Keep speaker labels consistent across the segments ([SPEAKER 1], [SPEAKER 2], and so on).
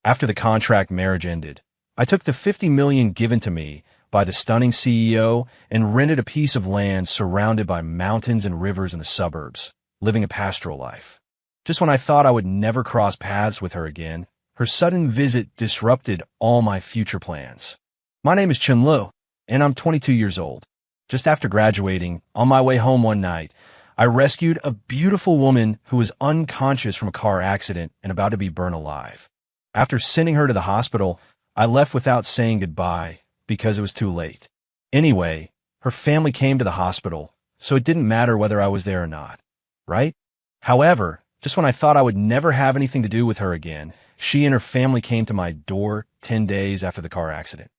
[SPEAKER 1] After the contract marriage ended, I took the $50 million given to me by the stunning CEO and rented a piece of land surrounded by mountains and rivers in the suburbs, living a pastoral life. Just when I thought I would never cross paths with her again, her sudden visit disrupted all my future plans. My name is Chun Lu, and I'm 22 years old. Just after graduating, on my way home one night, I rescued a beautiful woman who was unconscious from a car accident and about to be burned alive. After sending her to the hospital, I left without saying goodbye because it was too late. Anyway, her family came to the hospital, so it didn't matter whether I was there or not, right? However, just when I thought I would never have anything to do with her again, she and her family came to my door 10 days after the car accident.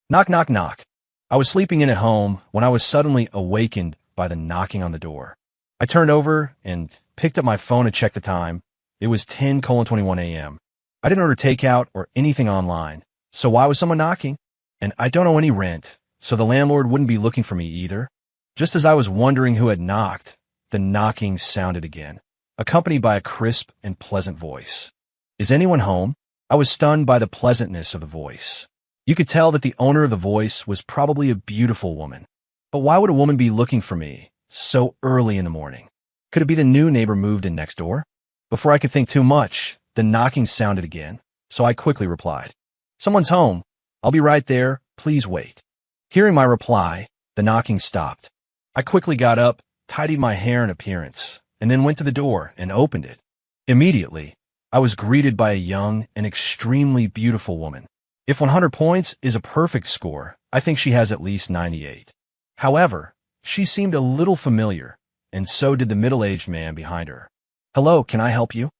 [SPEAKER 1] Knock, knock, knock. I was sleeping in at home when I was suddenly awakened by the knocking on the door. I turned over and picked up my phone to check the time. It was 10:21 a.m. I didn't order takeout or anything online, so why was someone knocking? And I don't owe any rent, so the landlord wouldn't be looking for me either. Just as I was wondering who had knocked, the knocking sounded again, accompanied by a crisp and pleasant voice. Is anyone home? I was stunned by the pleasantness of the voice. You could tell that the owner of the voice was probably a beautiful woman. But why would a woman be looking for me so early in the morning? Could it be the new neighbor moved in next door? Before I could think too much, the knocking sounded again, so I quickly replied, "Someone's home. I'll be right there. Please wait." Hearing my reply, the knocking stopped. I quickly got up, tidied my hair and appearance, and then went to the door and opened it. Immediately, I was greeted by a young and extremely beautiful woman. If 100 points is a perfect score, I think she has at least 98. However, she seemed a little familiar, and so did the middle-aged man behind her. "Hello, can I help you?"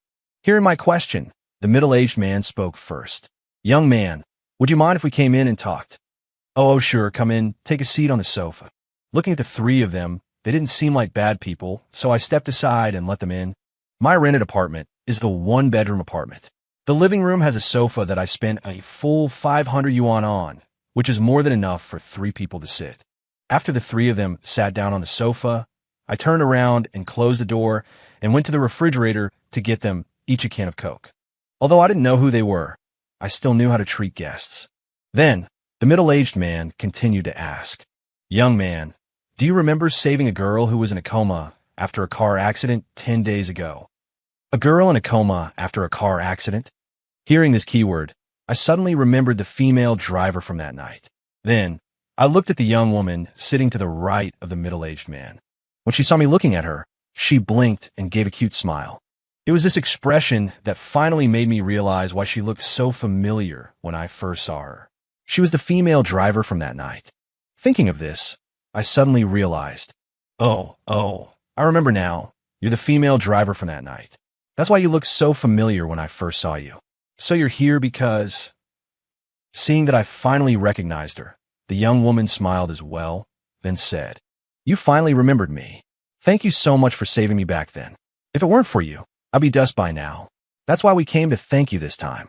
[SPEAKER 1] Hearing my question, the middle-aged man spoke first. "Young man, would you mind if we came in and talked?" Oh, sure, come in, take a seat on the sofa." Looking at the three of them, they didn't seem like bad people, so I stepped aside and let them in. My rented apartment is the one-bedroom apartment. The living room has a sofa that I spent a full 500 yuan on, which is more than enough for 3 people to sit. After the 3 of them sat down on the sofa, I turned around and closed the door and went to the refrigerator to get them each a can of Coke. Although I didn't know who they were, I still knew how to treat guests. Then, the middle-aged man continued to ask, "Young man, do you remember saving a girl who was in a coma after a car accident 10 days ago?" A girl in a coma after a car accident? Hearing this keyword, I suddenly remembered the female driver from that night. Then, I looked at the young woman sitting to the right of the middle-aged man. When she saw me looking at her, she blinked and gave a cute smile. It was this expression that finally made me realize why she looked so familiar when I first saw her. She was the female driver from that night. Thinking of this, I suddenly realized, oh, I remember now. You're the female driver from that night. That's why you looked so familiar when I first saw you. So you're here because... Seeing that I finally recognized her, the young woman smiled as well, then said, "You finally remembered me. Thank you so much for saving me back then. If it weren't for you, I'd be dust by now. That's why we came to thank you this time.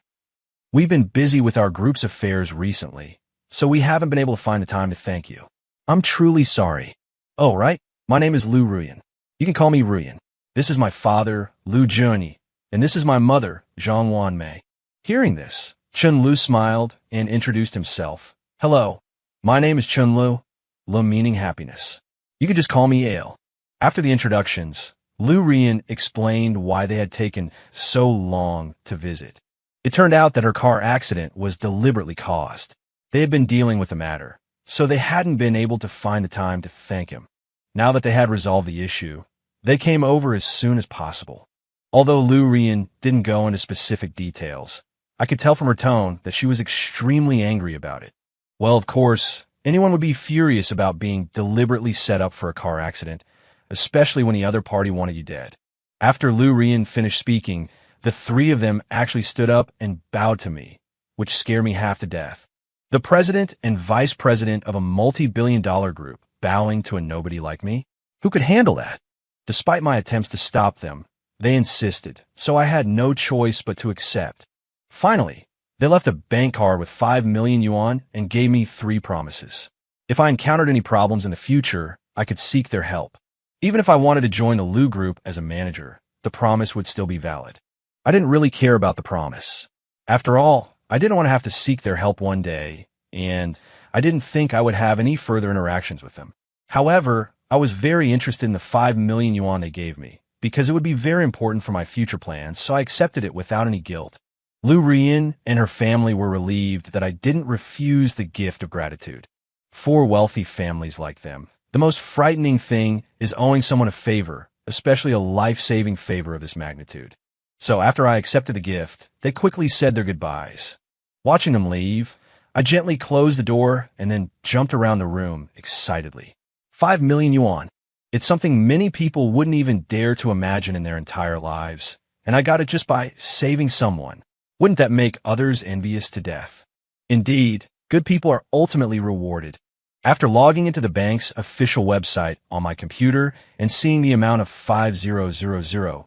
[SPEAKER 1] We've been busy with our group's affairs recently, so we haven't been able to find the time to thank you. I'm truly sorry. Oh, right? My name is Lu Ruyan. You can call me Ruyan. This is my father, Lu Junyi, and this is my mother, Zhang Wanmei." Hearing this, Chun Lu smiled and introduced himself. "Hello, my name is Chun Lu, Lu meaning happiness. You can just call me Ale." After the introductions, Lu Ruyan explained why they had taken so long to visit. It turned out that her car accident was deliberately caused. They had been dealing with the matter, so they hadn't been able to find the time to thank him. Now that they had resolved the issue, they came over as soon as possible. Although Lu Ruyan didn't go into specific details, I could tell from her tone that she was extremely angry about it. Well, of course, anyone would be furious about being deliberately set up for a car accident, especially when the other party wanted you dead. After Lu Ruyan finished speaking, the 3 of them actually stood up and bowed to me, which scared me half to death. The president and vice president of a multi-billion-dollar group bowing to a nobody like me? Who could handle that? Despite my attempts to stop them, they insisted, so I had no choice but to accept. Finally, they left a bank card with 5 million yuan and gave me 3 promises. If I encountered any problems in the future, I could seek their help. Even if I wanted to join the Lu Group as a manager, the promise would still be valid. I didn't really care about the promise. After all, I didn't want to have to seek their help one day, and I didn't think I would have any further interactions with them. However, I was very interested in the 5 million yuan they gave me, because it would be very important for my future plans, so I accepted it without any guilt. Lu Rian and her family were relieved that I didn't refuse the gift of gratitude. For wealthy families like them, the most frightening thing is owing someone a favor, especially a life-saving favor of this magnitude. So after I accepted the gift, they quickly said their goodbyes. Watching them leave, I gently closed the door and then jumped around the room excitedly. 5 million yuan. It's something many people wouldn't even dare to imagine in their entire lives, and I got it just by saving someone. Wouldn't that make others envious to death? Indeed, good people are ultimately rewarded. After logging into the bank's official website on my computer and seeing the amount of 5,000,000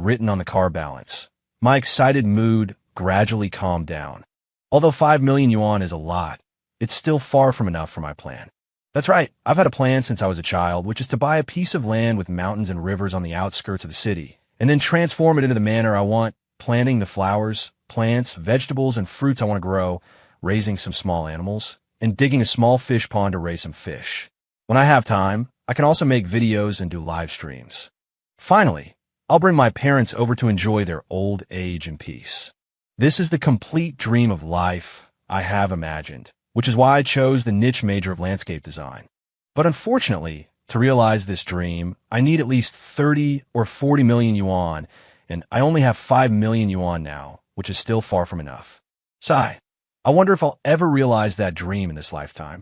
[SPEAKER 1] written on the car balance, my excited mood gradually calmed down. Although 5 million yuan is a lot, it's still far from enough for my plan. That's right, I've had a plan since I was a child, which is to buy a piece of land with mountains and rivers on the outskirts of the city, and then transform it into the manner I want, planting the flowers, plants, vegetables, and fruits I want to grow, raising some small animals, and digging a small fish pond to raise some fish. When I have time, I can also make videos and do live streams. Finally, I'll bring my parents over to enjoy their old age in peace. This is the complete dream of life I have imagined, which is why I chose the niche major of landscape design. But unfortunately, to realize this dream, I need at least 30 or 40 million yuan, and I only have 5 million yuan now, which is still far from enough. Sigh. I wonder if I'll ever realize that dream in this lifetime.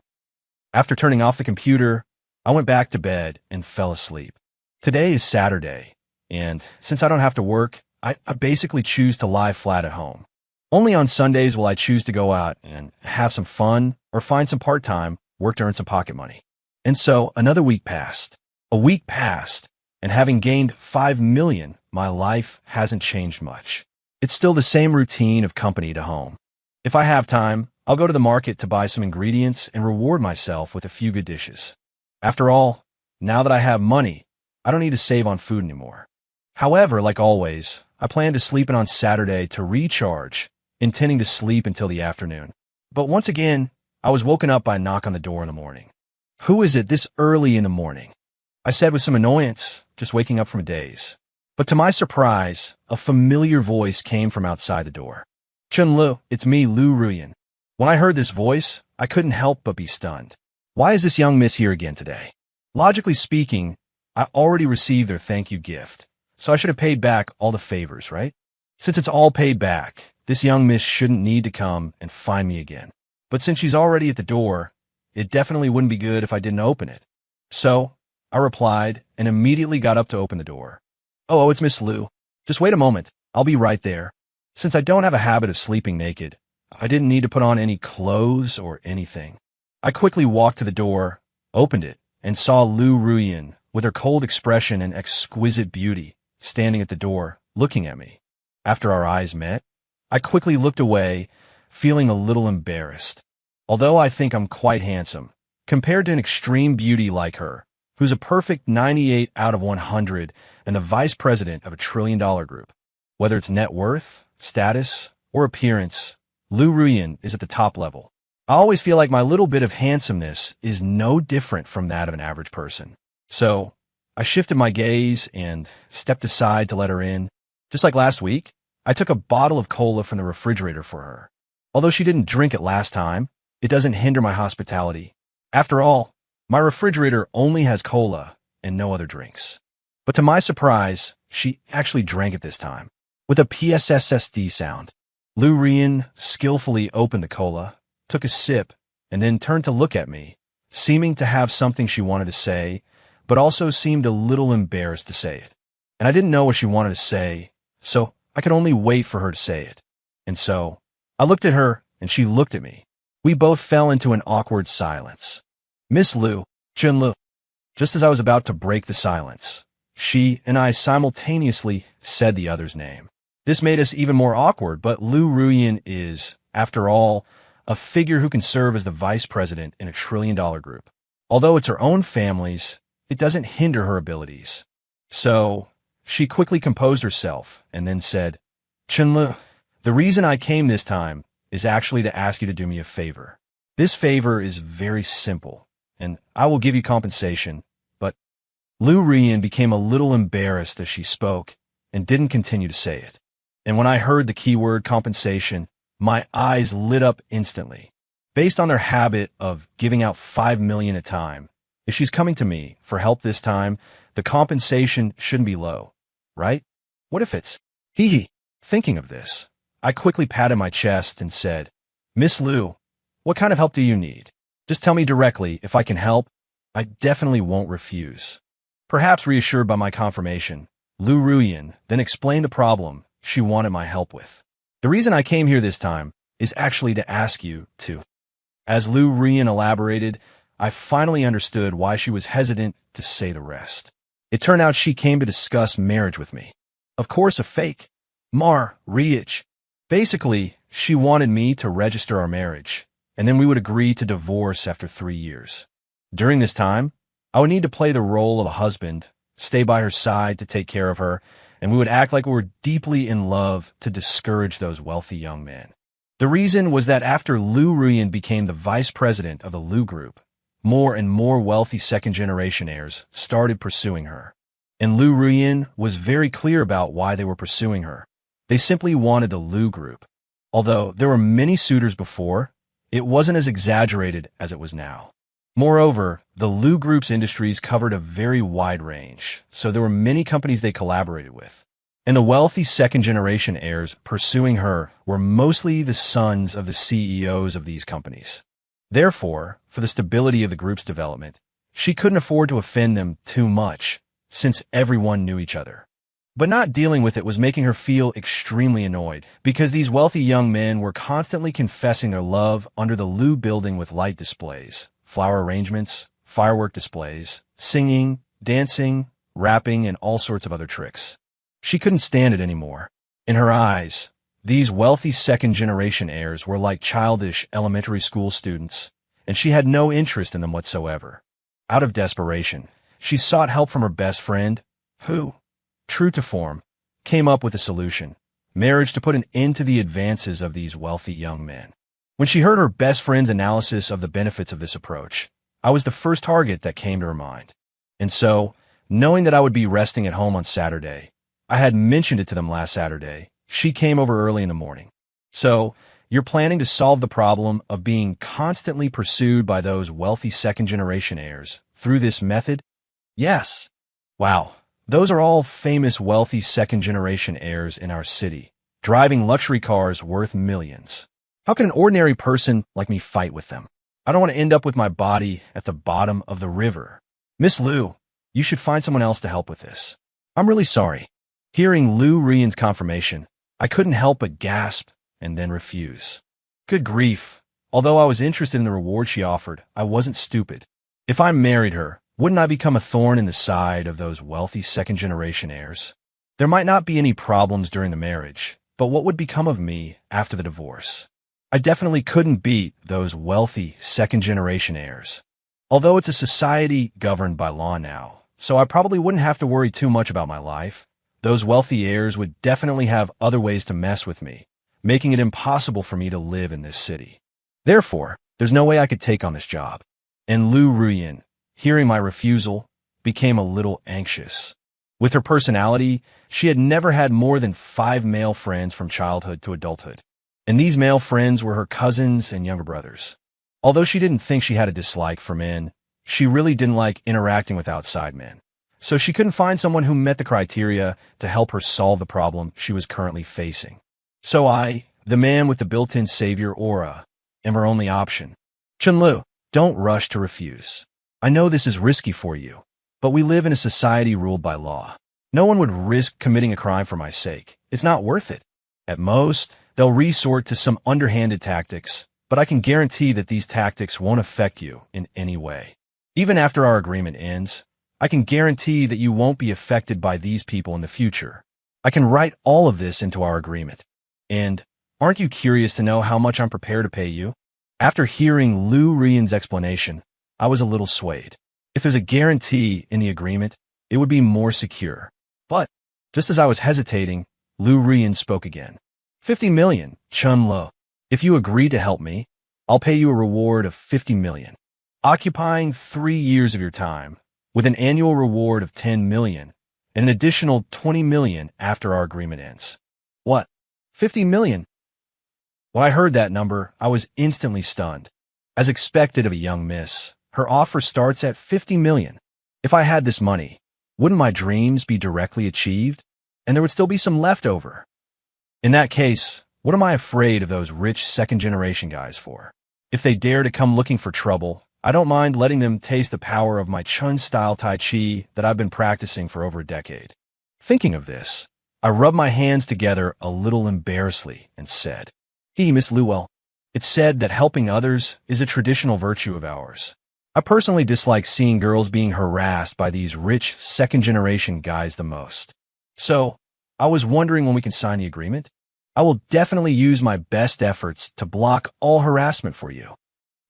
[SPEAKER 1] After turning off the computer, I went back to bed and fell asleep. Today is Saturday, and since I don't have to work, I basically choose to lie flat at home. Only on Sundays will I choose to go out and have some fun or find some part-time work to earn some pocket money. And so another week passed. A week passed, and having gained 5 million, my life hasn't changed much. It's still the same routine of company to home. If I have time, I'll go to the market to buy some ingredients and reward myself with a few good dishes. After all, now that I have money, I don't need to save on food anymore. However, like always, I plan to sleep in on Saturday to recharge, intending to sleep until the afternoon. But once again, I was woken up by a knock on the door in the morning. Who is it this early in the morning? I said with some annoyance, just waking up from a daze. But to my surprise, a familiar voice came from outside the door. Chun Lu, it's me, Lu Ruyan. When I heard this voice, I couldn't help but be stunned. Why is this young miss here again today? Logically speaking, I already received their thank you gift, so I should have paid back all the favors, right? Since it's all paid back, this young miss shouldn't need to come and find me again. But since she's already at the door, it definitely wouldn't be good if I didn't open it. So, I replied and immediately got up to open the door. Oh, it's Miss Lu. Just wait a moment. I'll be right there. Since I don't have a habit of sleeping naked, I didn't need to put on any clothes or anything. I quickly walked to the door, opened it, and saw Lu Ruyan with her cold expression and exquisite beauty standing at the door, looking at me. After our eyes met, I quickly looked away, feeling a little embarrassed. Although I think I'm quite handsome, compared to an extreme beauty like her, who's a perfect 98 out of 100 and the vice president of a $1 trillion group. Whether it's net worth, status, or appearance, Lu Ruyan is at the top level. I always feel like my little bit of handsomeness is no different from that of an average person. So, I shifted my gaze and stepped aside to let her in. Just like last week, I took a bottle of cola from the refrigerator for her. Although she didn't drink it last time, it doesn't hinder my hospitality. After all, my refrigerator only has cola and no other drinks. But to my surprise, she actually drank it this time, with a PSSSD sound. Lu Ruyan skillfully opened the cola, took a sip, and then turned to look at me, seeming to have something she wanted to say, but also seemed a little embarrassed to say it. And I didn't know what she wanted to say, so I could only wait for her to say it. And so, I looked at her, and she looked at me. We both fell into an awkward silence. Miss Lu, Chun Lu. Just as I was about to break the silence, she and I simultaneously said the other's name. This made us even more awkward, but Lu Ruyan is, after all, a figure who can serve as the vice president in a $1 trillion group. Although it's her own family's, it doesn't hinder her abilities. So, she quickly composed herself and then said, Chunlu, the reason I came this time is actually to ask you to do me a favor. This favor is very simple, and I will give you compensation, but Lu Rian became a little embarrassed as she spoke and didn't continue to say it. And when I heard the keyword compensation, my eyes lit up instantly. Based on their habit of giving out 5 million a time, if she's coming to me for help this time, the compensation shouldn't be low, right? What if it's hee hee? Thinking of this, I quickly patted my chest and said, Miss Lu, what kind of help do you need? Just tell me directly if I can help. I definitely won't refuse. Perhaps reassured by my confirmation, Lu Ruyan then explained the problem she wanted my help with. The reason I came here this time is actually to ask you to. As Lu Ruyan elaborated, I finally understood why she was hesitant to say the rest. It turned out she came to discuss marriage with me. Of course, a fake. Marriage. Basically, she wanted me to register our marriage, and then we would agree to divorce after 3 years. During this time, I would need to play the role of a husband, stay by her side to take care of her, and we would act like we were deeply in love to discourage those wealthy young men. The reason was that after Lu Ruyan became the vice president of the Lu Group, more and more wealthy second-generation heirs started pursuing her. And Lu Ruyan was very clear about why they were pursuing her. They simply wanted the Lu Group. Although there were many suitors before, it wasn't as exaggerated as it was now. Moreover, the Lu Group's industries covered a very wide range, so there were many companies they collaborated with. And the wealthy second-generation heirs pursuing her were mostly the sons of the CEOs of these companies. Therefore, for the stability of the group's development, she couldn't afford to offend them too much, since everyone knew each other. But not dealing with it was making her feel extremely annoyed, because these wealthy young men were constantly confessing their love under the Lu building with light displays, flower arrangements, firework displays, singing, dancing, rapping, and all sorts of other tricks. She couldn't stand it anymore. In her eyes, these wealthy second-generation heirs were like childish elementary school students, and she had no interest in them whatsoever. Out of desperation, she sought help from her best friend, who, true to form, came up with a solution: marriage to put an end to the advances of these wealthy young men. When she heard her best friend's analysis of the benefits of this approach, I was the first target that came to her mind. And so, knowing that I would be resting at home on Saturday, I had mentioned it to them last Saturday. She came over early in the morning. So, you're planning to solve the problem of being constantly pursued by those wealthy second-generation heirs through this method? Yes. Wow. Those are all famous wealthy second-generation heirs in our city, driving luxury cars worth millions. How can an ordinary person like me fight with them? I don't want to end up with my body at the bottom of the river. Miss Lu, you should find someone else to help with this. I'm really sorry. Hearing Lu Rian's confirmation, I couldn't help but gasp and then refuse. Good grief. Although I was interested in the reward she offered, I wasn't stupid. If I married her, wouldn't I become a thorn in the side of those wealthy second-generation heirs? There might not be any problems during the marriage, but what would become of me after the divorce? I definitely couldn't beat those wealthy second-generation heirs. Although it's a society governed by law now, so I probably wouldn't have to worry too much about my life. Those wealthy heirs would definitely have other ways to mess with me, making it impossible for me to live in this city. Therefore, there's no way I could take on this job. And Lu Ruyan, hearing my refusal, became a little anxious. With her personality, she had never had more than 5 male friends from childhood to adulthood. And these male friends were her cousins and younger brothers. Although she didn't think she had a dislike for men, she really didn't like interacting with outside men. So she couldn't find someone who met the criteria to help her solve the problem she was currently facing. So I, the man with the built-in savior aura, am her only option. Chunlu, don't rush to refuse. I know this is risky for you, but we live in a society ruled by law. No one would risk committing a crime for my sake. It's not worth it. At most, they'll resort to some underhanded tactics, but I can guarantee that these tactics won't affect you in any way. Even after our agreement ends, I can guarantee that you won't be affected by these people in the future. I can write all of this into our agreement. And aren't you curious to know how much I'm prepared to pay you? After hearing Lu Rian's explanation, I was a little swayed. If there's a guarantee in the agreement, it would be more secure. But just as I was hesitating, Lu Rian spoke again. 50 million, Chun Lo. If you agree to help me, I'll pay you a reward of 50 million, occupying 3 years of your time, with an annual reward of 10 million, and an additional 20 million after our agreement ends. What? 50 million? When I heard that number, I was instantly stunned. As expected of a young miss, her offer starts at 50 million. If I had this money, wouldn't my dreams be directly achieved? And there would still be some left over. In that case, what am I afraid of those rich second-generation guys for? If they dare to come looking for trouble, I don't mind letting them taste the power of my Chun-style Tai Chi that I've been practicing for over a decade. Thinking of this, I rubbed my hands together a little embarrassedly and said, Hey, Miss Luell, it's said that helping others is a traditional virtue of ours. I personally dislike seeing girls being harassed by these rich second-generation guys the most. So, I was wondering when we can sign the agreement? I will definitely use my best efforts to block all harassment for you.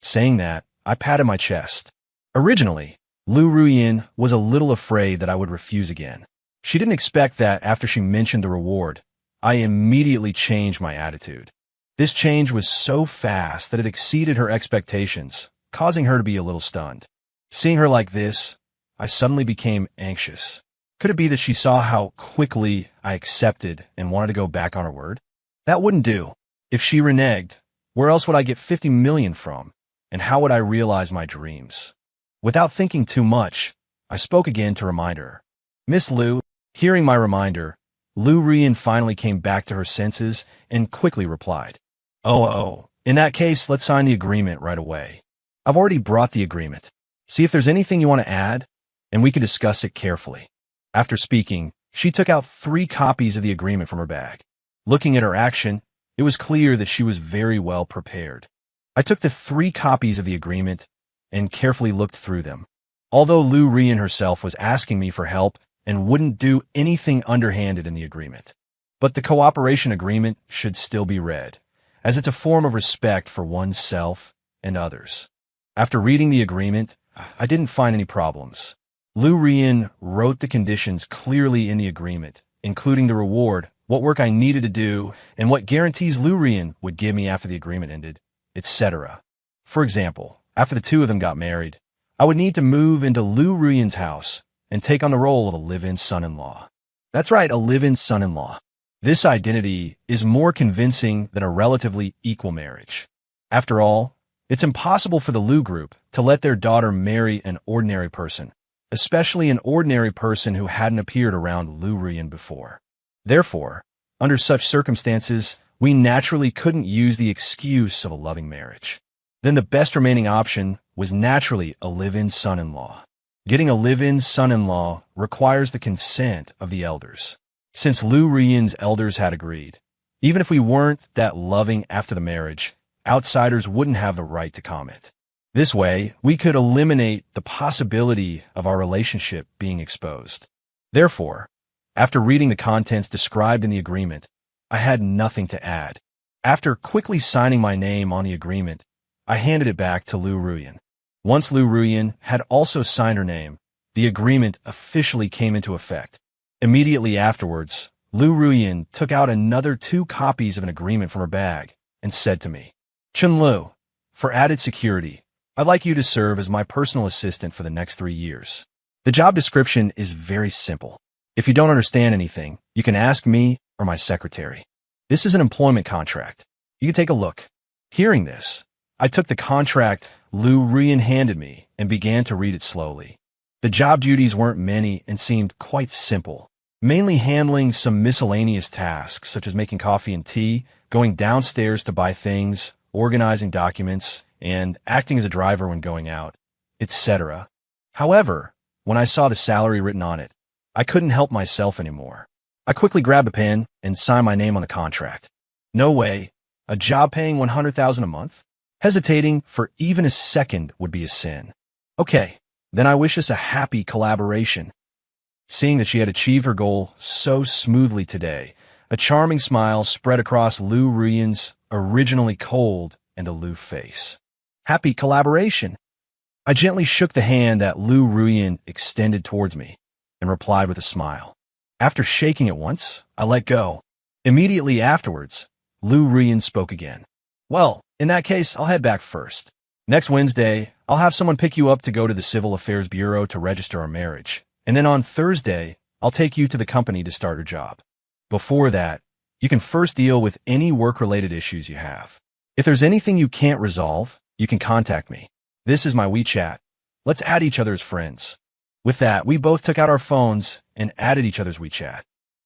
[SPEAKER 1] Saying that, I patted my chest. Originally, Lu Ruyin was a little afraid that I would refuse again. She didn't expect that after she mentioned the reward, I immediately changed my attitude. This change was so fast that it exceeded her expectations, causing her to be a little stunned. Seeing her like this, I suddenly became anxious. Could it be that she saw how quickly I accepted and wanted to go back on her word? That wouldn't do. If she reneged, where else would I get 50 million from? And how would I realize my dreams? Without thinking too much, I spoke again to remind her. Miss Lu, hearing my reminder, Lu Rian finally came back to her senses and quickly replied, Oh, in that case, let's sign the agreement right away. I've already brought the agreement. See if there's anything you want to add, and we can discuss it carefully. After speaking, she took out 3 copies of the agreement from her bag. Looking at her action, it was clear that she was very well prepared. I took the 3 copies of the agreement and carefully looked through them. Although Lu Rian herself was asking me for help and wouldn't do anything underhanded in the agreement. But the cooperation agreement should still be read, as it's a form of respect for oneself and others. After reading the agreement, I didn't find any problems. Lu Rian wrote the conditions clearly in the agreement, including the reward, what work I needed to do, and what guarantees Lu Rian would give me after the agreement ended, etc. For example, after the 2 of them got married, I would need to move into Lu Rian's house and take on the role of a live-in son-in-law. That's right, a live-in son-in-law. This identity is more convincing than a relatively equal marriage. After all, it's impossible for the Lu group to let their daughter marry an ordinary person, especially an ordinary person who hadn't appeared around Lu Rian before. Therefore, under such circumstances, we naturally couldn't use the excuse of a loving marriage. Then the best remaining option was naturally a live-in son-in-law. Getting a live-in son-in-law requires the consent of the elders. Since Lu Rian's elders had agreed, even if we weren't that loving after the marriage, outsiders wouldn't have the right to comment. This way, we could eliminate the possibility of our relationship being exposed. Therefore, after reading the contents described in the agreement, I had nothing to add. After quickly signing my name on the agreement, I handed it back to Lu Ruyan. Once Lu Ruyan had also signed her name, the agreement officially came into effect. Immediately afterwards, Lu Ruyan took out another 2 copies of an agreement from her bag and said to me, Chun Lu, for added security, I'd like you to serve as my personal assistant for the next 3 years. The job description is very simple. If you don't understand anything, you can ask me or my secretary. This is an employment contract. You can take a look. Hearing this, I took the contract Lu Ruyan handed me and began to read it slowly. The job duties weren't many and seemed quite simple, mainly handling some miscellaneous tasks such as making coffee and tea, going downstairs to buy things, organizing documents, and acting as a driver when going out, etc. However, when I saw the salary written on it, I couldn't help myself anymore. I quickly grabbed a pen and signed my name on the contract. No way. A job paying $100,000 a month? Hesitating for even a second would be a sin. Okay, then I wish us a happy collaboration. Seeing that she had achieved her goal so smoothly today, a charming smile spread across Lu Ruyan's originally cold and aloof face. Happy collaboration. I gently shook the hand that Lu Ruyan extended towards me and replied with a smile. After shaking it once, I let go. Immediately afterwards, Lu Ruyan spoke again. Well, in that case, I'll head back first. Next Wednesday, I'll have someone pick you up to go to the Civil Affairs Bureau to register our marriage. And then on Thursday, I'll take you to the company to start your job. Before that, you can first deal with any work-related issues you have. If there's anything you can't resolve, you can contact me. This is my WeChat. Let's add each other as friends. With that, we both took out our phones and added each other's WeChat.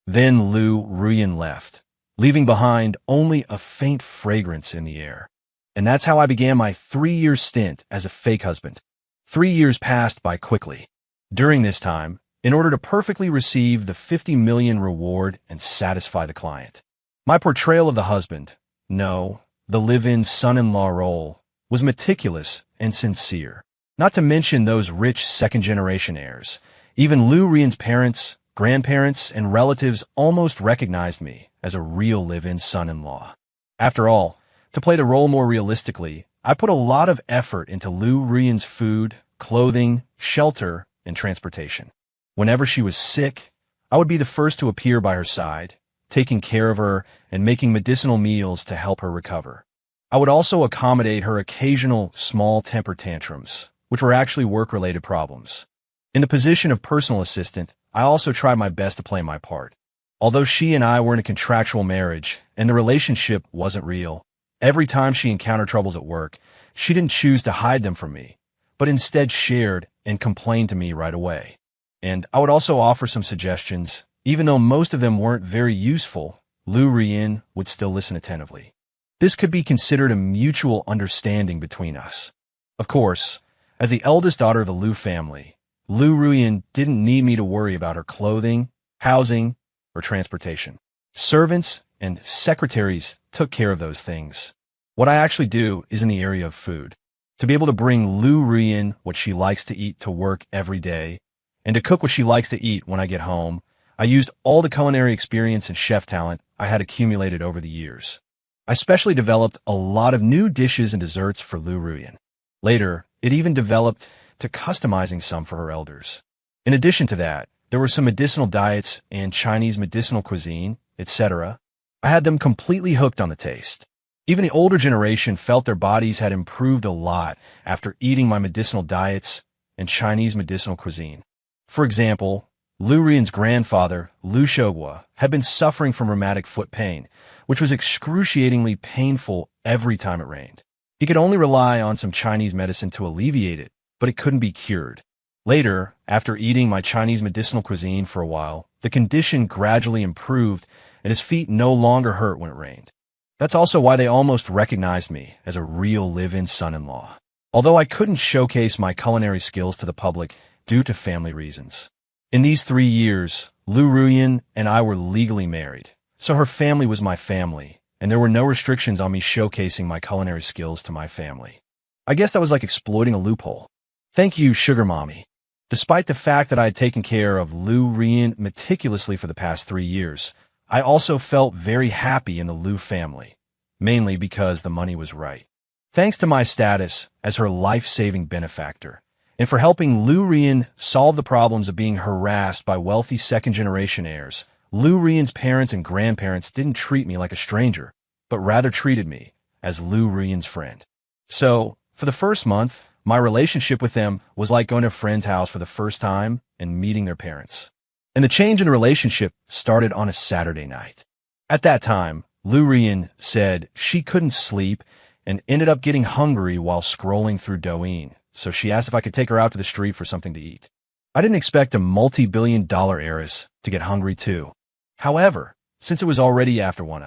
[SPEAKER 1] Then Lu Ruyan left, leaving behind only a faint fragrance in the air. And that's how I began my 3-year stint as a fake husband. 3 years passed by quickly. During this time, in order to perfectly receive the 50 million reward and satisfy the client, my portrayal of the husband, no, the live-in son-in-law role, was meticulous and sincere. Not to mention those rich second-generation heirs. Even Lu Ruyan's parents, grandparents, and relatives almost recognized me as a real live-in son-in-law. After all, to play the role more realistically, I put a lot of effort into Lu Ruyan's food, clothing, shelter, and transportation. Whenever she was sick, I would be the first to appear by her side, taking care of her and making medicinal meals to help her recover. I would also accommodate her occasional small temper tantrums, which were actually work-related problems. In the position of personal assistant, I also tried my best to play my part. Although she and I were in a contractual marriage and the relationship wasn't real, every time she encountered troubles at work, she didn't choose to hide them from me, but instead shared and complained to me right away. And I would also offer some suggestions. Even though most of them weren't very useful, Lu Ruyan would still listen attentively. This could be considered a mutual understanding between us. Of course, as the eldest daughter of the Lu family, Lu Ruyan didn't need me to worry about her clothing, housing, or transportation. Servants and secretaries took care of those things. What I actually do is in the area of food. To be able to bring Lu Ruyan what she likes to eat to work every day, and to cook what she likes to eat when I get home, I used all the culinary experience and chef talent I had accumulated over the years. I specially developed a lot of new dishes and desserts for Lu Ruyan. Later, it even developed to customizing some for her elders. In addition to that, there were some medicinal diets and Chinese medicinal cuisine, etc. I had them completely hooked on the taste. Even the older generation felt their bodies had improved a lot after eating my medicinal diets and Chinese medicinal cuisine. For example, Lu Ruyan's grandfather, Lu Shogwa, had been suffering from rheumatic foot pain, which was excruciatingly painful every time it rained. He could only rely on some Chinese medicine to alleviate it, but it couldn't be cured. Later, after eating my Chinese medicinal cuisine for a while, the condition gradually improved and his feet no longer hurt when it rained. That's also why they almost recognized me as a real live-in son-in-law, although I couldn't showcase my culinary skills to the public due to family reasons. In these 3 years, Lu Ruyan and I were legally married, so her family was my family, and there were no restrictions on me showcasing my culinary skills to my family. I guess that was like exploiting a loophole. Thank you, Sugar Mommy. Despite the fact that I had taken care of Lu Ruyan meticulously for the past 3 years, I also felt very happy in the Lu family, mainly because the money was right. Thanks to my status as her life-saving benefactor, and for helping Lu Ruyan solve the problems of being harassed by wealthy second-generation heirs, Lu Ruyan's parents and grandparents didn't treat me like a stranger, but rather treated me as Lu Ruyan's friend. So, for the first month, my relationship with them was like going to a friend's house for the first time and meeting their parents. And the change in the relationship started on a Saturday night. At that time, Lu Ruyan said she couldn't sleep and ended up getting hungry while scrolling through Douyin, so she asked if I could take her out to the street for something to eat. I didn't expect a multi-billion-dollar heiress to get hungry too. However, since it was already after 1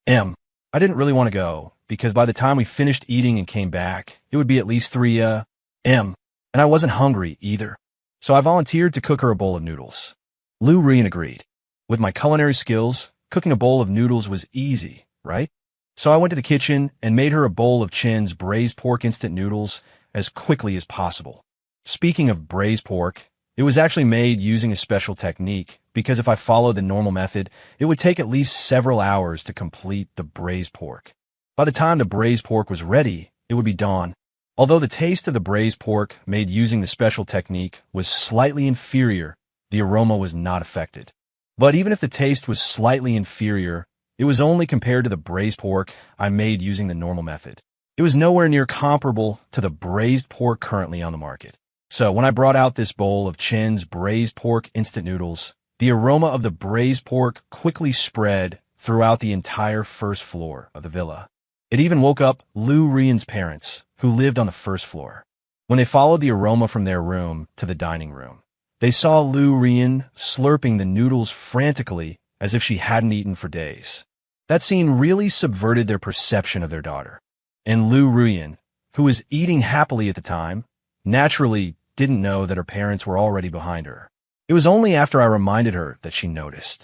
[SPEAKER 1] a.m., I didn't really want to go, because by the time we finished eating and came back, it would be at least 3 a.m., and I wasn't hungry either. So I volunteered to cook her a bowl of noodles. Lu Ruyan agreed. With my culinary skills, cooking a bowl of noodles was easy, right? So I went to the kitchen and made her a bowl of Chen's braised pork instant noodles as quickly as possible. Speaking of braised pork, it was actually made using a special technique, because if I followed the normal method, it would take at least several hours to complete the braised pork. By the time the braised pork was ready, it would be dawn. Although the taste of the braised pork made using the special technique was slightly inferior, the aroma was not affected. But even if the taste was slightly inferior, It was only compared to the braised pork I made using the normal method. It was nowhere near comparable to the braised pork currently on the market. So when I brought out this bowl of Chin's braised pork instant noodles, the aroma of the braised pork quickly spread throughout the entire first floor of the villa. It even woke up Lu Rian's parents, who lived on the first floor. When they followed the aroma from their room to the dining room, they saw Lu Rian slurping the noodles frantically as if she hadn't eaten for days. That scene really subverted their perception of their daughter. And Lu Rian, who was eating happily at the time, naturally didn't know that her parents were already behind her. It was only after I reminded her that she noticed.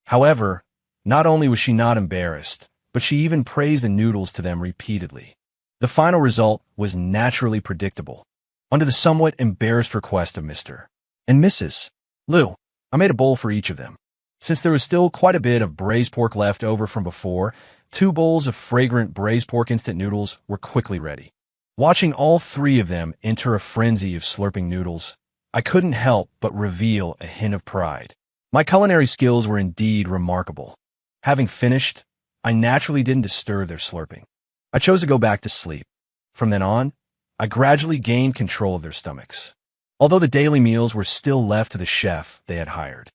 [SPEAKER 1] However, not only was she not embarrassed, but she even praised the noodles to them repeatedly. The final result was naturally predictable. Under the somewhat embarrassed request of Mr. and Mrs. Lu, I made a bowl for each of them. Since there was still quite a bit of braised pork left over from before, 2 bowls of fragrant braised pork instant noodles were quickly ready. Watching all 3 of them enter a frenzy of slurping noodles, I couldn't help but reveal a hint of pride. My culinary skills were indeed remarkable. Having finished, I naturally didn't disturb their slurping. I chose to go back to sleep. From then on, I gradually gained control of their stomachs, although the daily meals were still left to the chef they had hired.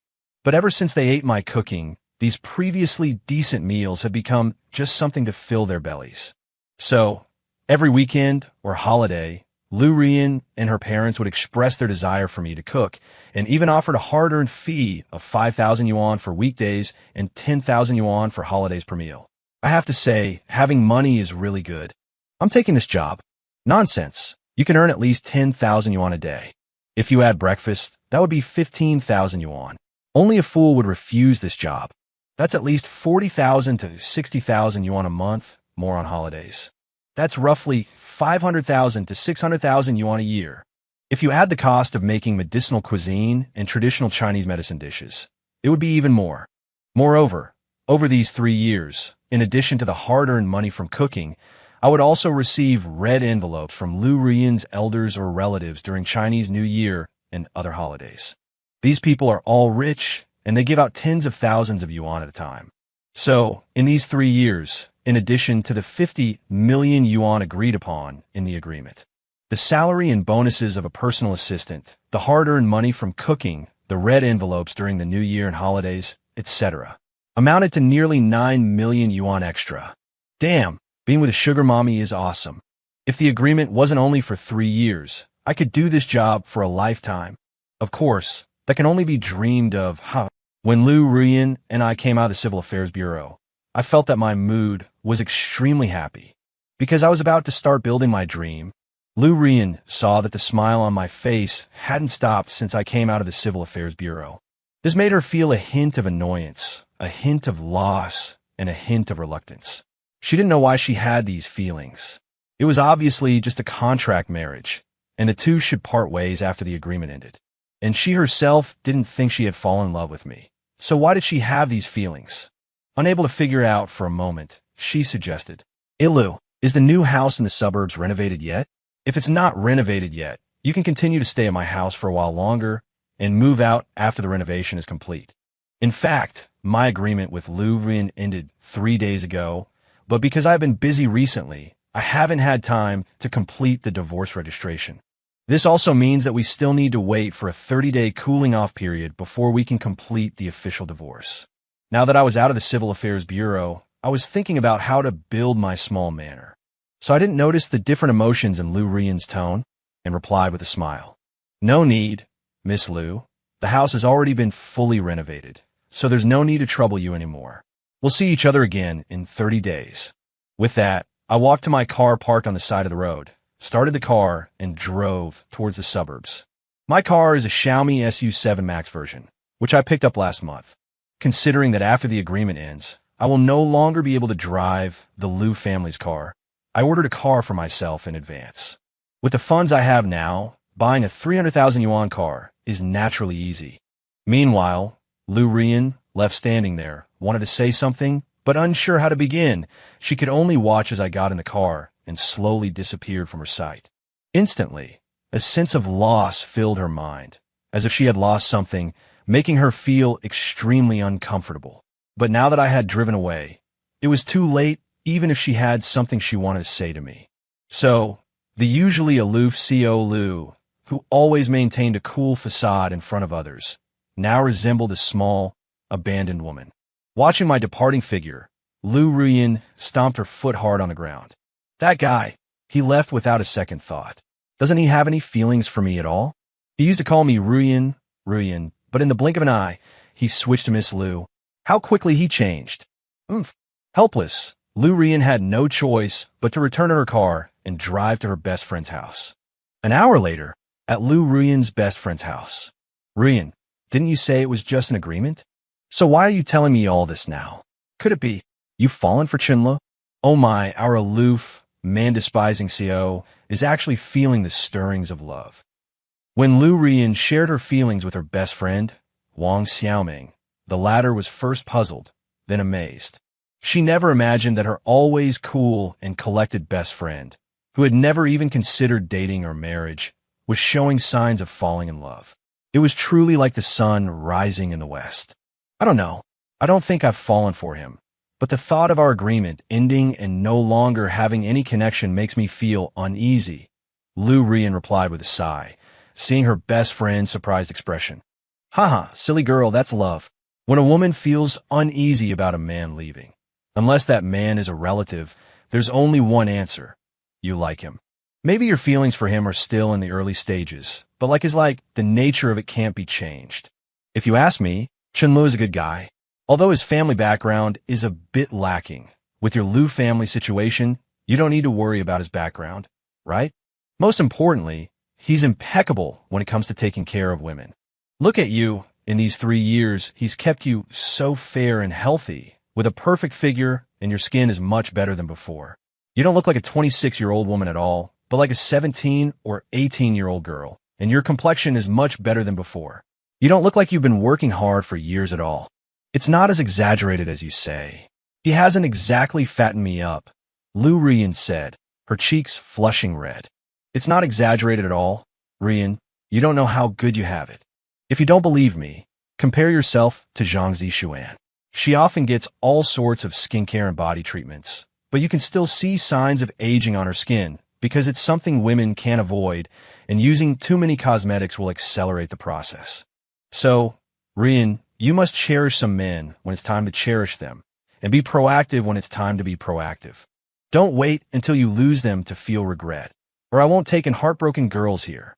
[SPEAKER 1] But ever since they ate my cooking, these previously decent meals had become just something to fill their bellies. So, every weekend or holiday, Lu Rian and her parents would express their desire for me to cook, and even offered a hard-earned fee of 5,000 yuan for weekdays and 10,000 yuan for holidays per meal. I have to say, having money is really good. I'm taking this job. Nonsense. You can earn at least 10,000 yuan a day. If you add breakfast, that would be 15,000 yuan. Only a fool would refuse this job. That's at least 40,000 to 60,000 yuan a month, more on holidays. That's roughly 500,000 to 600,000 yuan a year. If you add the cost of making medicinal cuisine and traditional Chinese medicine dishes, it would be even more. Moreover, over these 3 years, in addition to the hard-earned money from cooking, I would also receive red envelopes from Lu Rian's elders or relatives during Chinese New Year and other holidays. These people are all rich, and they give out tens of thousands of yuan at a time. So, in these 3 years, in addition to the 50 million yuan agreed upon in the agreement, the salary and bonuses of a personal assistant, the hard-earned money from cooking, the red envelopes during the New Year and holidays, etc., amounted to nearly 9 million yuan extra. Damn, being with a sugar mommy is awesome. If the agreement wasn't only for 3 years, I could do this job for a lifetime. Of course, that can only be dreamed of. When Lu Rian and I came out of the Civil Affairs Bureau, I felt that my mood was extremely happy. Because I was about to start building my dream, Lu Rian saw that the smile on my face hadn't stopped since I came out of the Civil Affairs Bureau. This made her feel a hint of annoyance, a hint of loss, and a hint of reluctance. She didn't know why she had these feelings. It was obviously just a contract marriage, and the two should part ways after the agreement ended. And she herself didn't think she had fallen in love with me. So why did she have these feelings? Unable to figure out for a moment, she suggested, "Hey Lu, is the new house in the suburbs renovated yet? If it's not renovated yet, you can continue to stay at my house for a while longer and move out after the renovation is complete." In fact, my agreement with Lu Rian ended 3 days ago, but because I've been busy recently, I haven't had time to complete the divorce registration. This also means that we still need to wait for a 30-day cooling-off period before we can complete the official divorce. Now that I was out of the Civil Affairs Bureau, I was thinking about how to build my small manor. So I didn't notice the different emotions in Lu Rian's tone and replied with a smile. "No need, Miss Lu. The house has already been fully renovated, so there's no need to trouble you anymore. We'll see each other again in 30 days. With that, I walked to my car parked on the side of the road, started the car, and drove towards the suburbs. My car is a Xiaomi SU7 Max version, which I picked up last month. Considering that after the agreement ends, I will no longer be able to drive the Lu family's car, I ordered a car for myself in advance. With the funds I have now, buying a 300,000 yuan car is naturally easy. Meanwhile, Lu Rian, left standing there, wanted to say something, but unsure how to begin. She could only watch as I got in the car and slowly disappeared from her sight. Instantly, a sense of loss filled her mind, as if she had lost something, making her feel extremely uncomfortable. But now that I had driven away, It was too late, even if she had something she wanted to say to me. So, the usually aloof CO Lu, who always maintained a cool facade in front of others, now resembled a small, abandoned woman. Watching my departing figure, Lu Ruyin stomped her foot hard on the ground. That guy, he left without a second thought. Doesn't he have any feelings for me at all? He used to call me Ruyin, but in the blink of an eye, he switched to Miss Lu. How quickly he changed. Oomph. Helpless, Lu Ruyin had no choice but to return to her car and drive to her best friend's house. An hour later, at Lu Ruyin's best friend's house. Ruyin, didn't you say it was just an agreement? So why are you telling me all this now? Could it be you've fallen for Chinlu? Oh my, our aloof, man-despising CO is actually feeling the stirrings of love. When Lu Ruyin shared her feelings with her best friend, Wang Xiaoming, the latter was first puzzled, then amazed. She never imagined that her always cool and collected best friend, who had never even considered dating or marriage, was showing signs of falling in love. It was truly like the sun rising in the west. I don't know. I don't think I've fallen for him. But the thought of our agreement ending and no longer having any connection makes me feel uneasy, Lu Ruyin replied with a sigh, seeing her best friend's surprised expression. Haha, silly girl, that's love. When a woman feels uneasy about a man leaving, unless that man is a relative, there's only one answer. You like him. Maybe your feelings for him are still in the early stages, but the nature of it can't be changed. If you ask me, Chenlu is a good guy. Although his family background is a bit lacking, with your Lu family situation, you don't need to worry about his background, right? Most importantly, he's impeccable when it comes to taking care of women. Look at you. In these 3 years, he's kept you so fair and healthy, with a perfect figure, and your skin is much better than before. You don't look like a 26-year-old woman at all, but like a 17 or 18-year-old girl, and your complexion is much better than before. You don't look like you've been working hard for years at all. It's not as exaggerated as you say. He hasn't exactly fattened me up, Lu Ruyin said, her cheeks flushing red. It's not exaggerated at all, Ruyin. You don't know how good you have it. If you don't believe me, compare yourself to Zhang Zixuan. She often gets all sorts of skincare and body treatments, but you can still see signs of aging on her skin because it's something women can't avoid, and using too many cosmetics will accelerate the process. So, Ruyin, you must cherish some men when it's time to cherish them, and be proactive when it's time to be proactive. Don't wait until you lose them to feel regret, or I won't take in heartbroken girls here.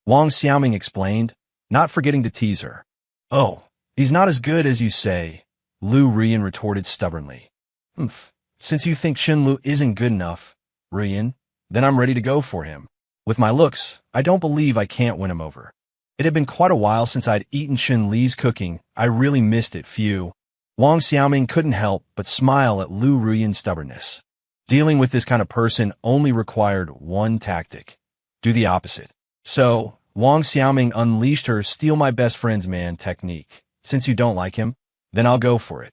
[SPEAKER 1] Wang Xiaoming explained, not forgetting to tease her. Oh, he's not as good as you say, Lu Ruyin retorted stubbornly. Since you think Chenlu isn't good enough, Ruyin, then I'm ready to go for him. With my looks, I don't believe I can't win him over. It had been quite a while since I'd eaten Shen Li's cooking. I really missed it, phew. Wang Xiaoming couldn't help but smile at Lu Ruyin's stubbornness. Dealing with this kind of person only required one tactic. Do the opposite. So, Wang Xiaoming unleashed her steal my best friend's man technique. Since you don't like him, then I'll go for it.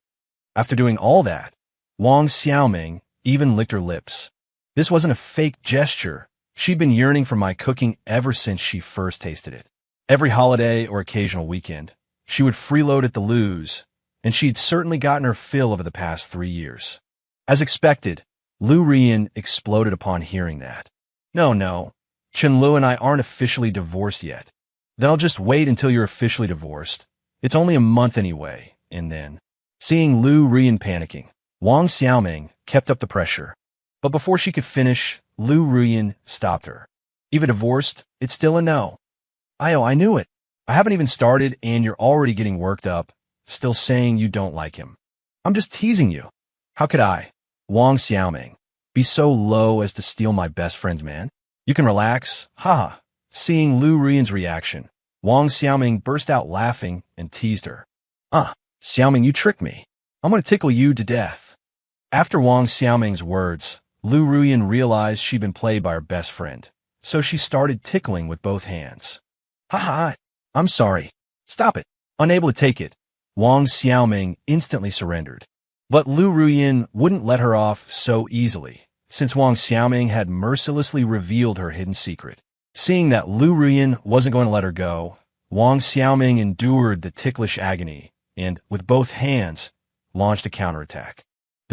[SPEAKER 1] After doing all that, Wang Xiaoming even licked her lips. This wasn't a fake gesture. She'd been yearning for my cooking ever since she first tasted it. Every holiday or occasional weekend, she would freeload at the Lu's, and she'd certainly gotten her fill over the past 3 years. As expected, Lu Ruyin exploded upon hearing that. No, Chenlu and I aren't officially divorced yet. Then I'll just wait until you're officially divorced. It's only a month anyway, and then. Seeing Lu Ruyin panicking, Wang Xiaoming kept up the pressure. But before she could finish, Lu Ruyin stopped her. Even divorced, it's still a no. I knew it. I haven't even started and you're already getting worked up, still saying you don't like him. I'm just teasing you. How could I, Wang Xiaoming, be so low as to steal my best friend's man? You can relax, haha. Seeing Lu Ruyin's reaction, Wang Xiaoming burst out laughing and teased her. Xiaoming, you tricked me. I'm going to tickle you to death. After Wang Xiaoming's words, Lu Ruyin realized she'd been played by her best friend, so she started tickling with both hands. Haha, I'm sorry. Stop it. Unable to take it, Wang Xiaoming instantly surrendered. But Lu Ruyin wouldn't let her off so easily, since Wang Xiaoming had mercilessly revealed her hidden secret. Seeing that Lu Ruyin wasn't going to let her go, Wang Xiaoming endured the ticklish agony and, with both hands, launched a counterattack.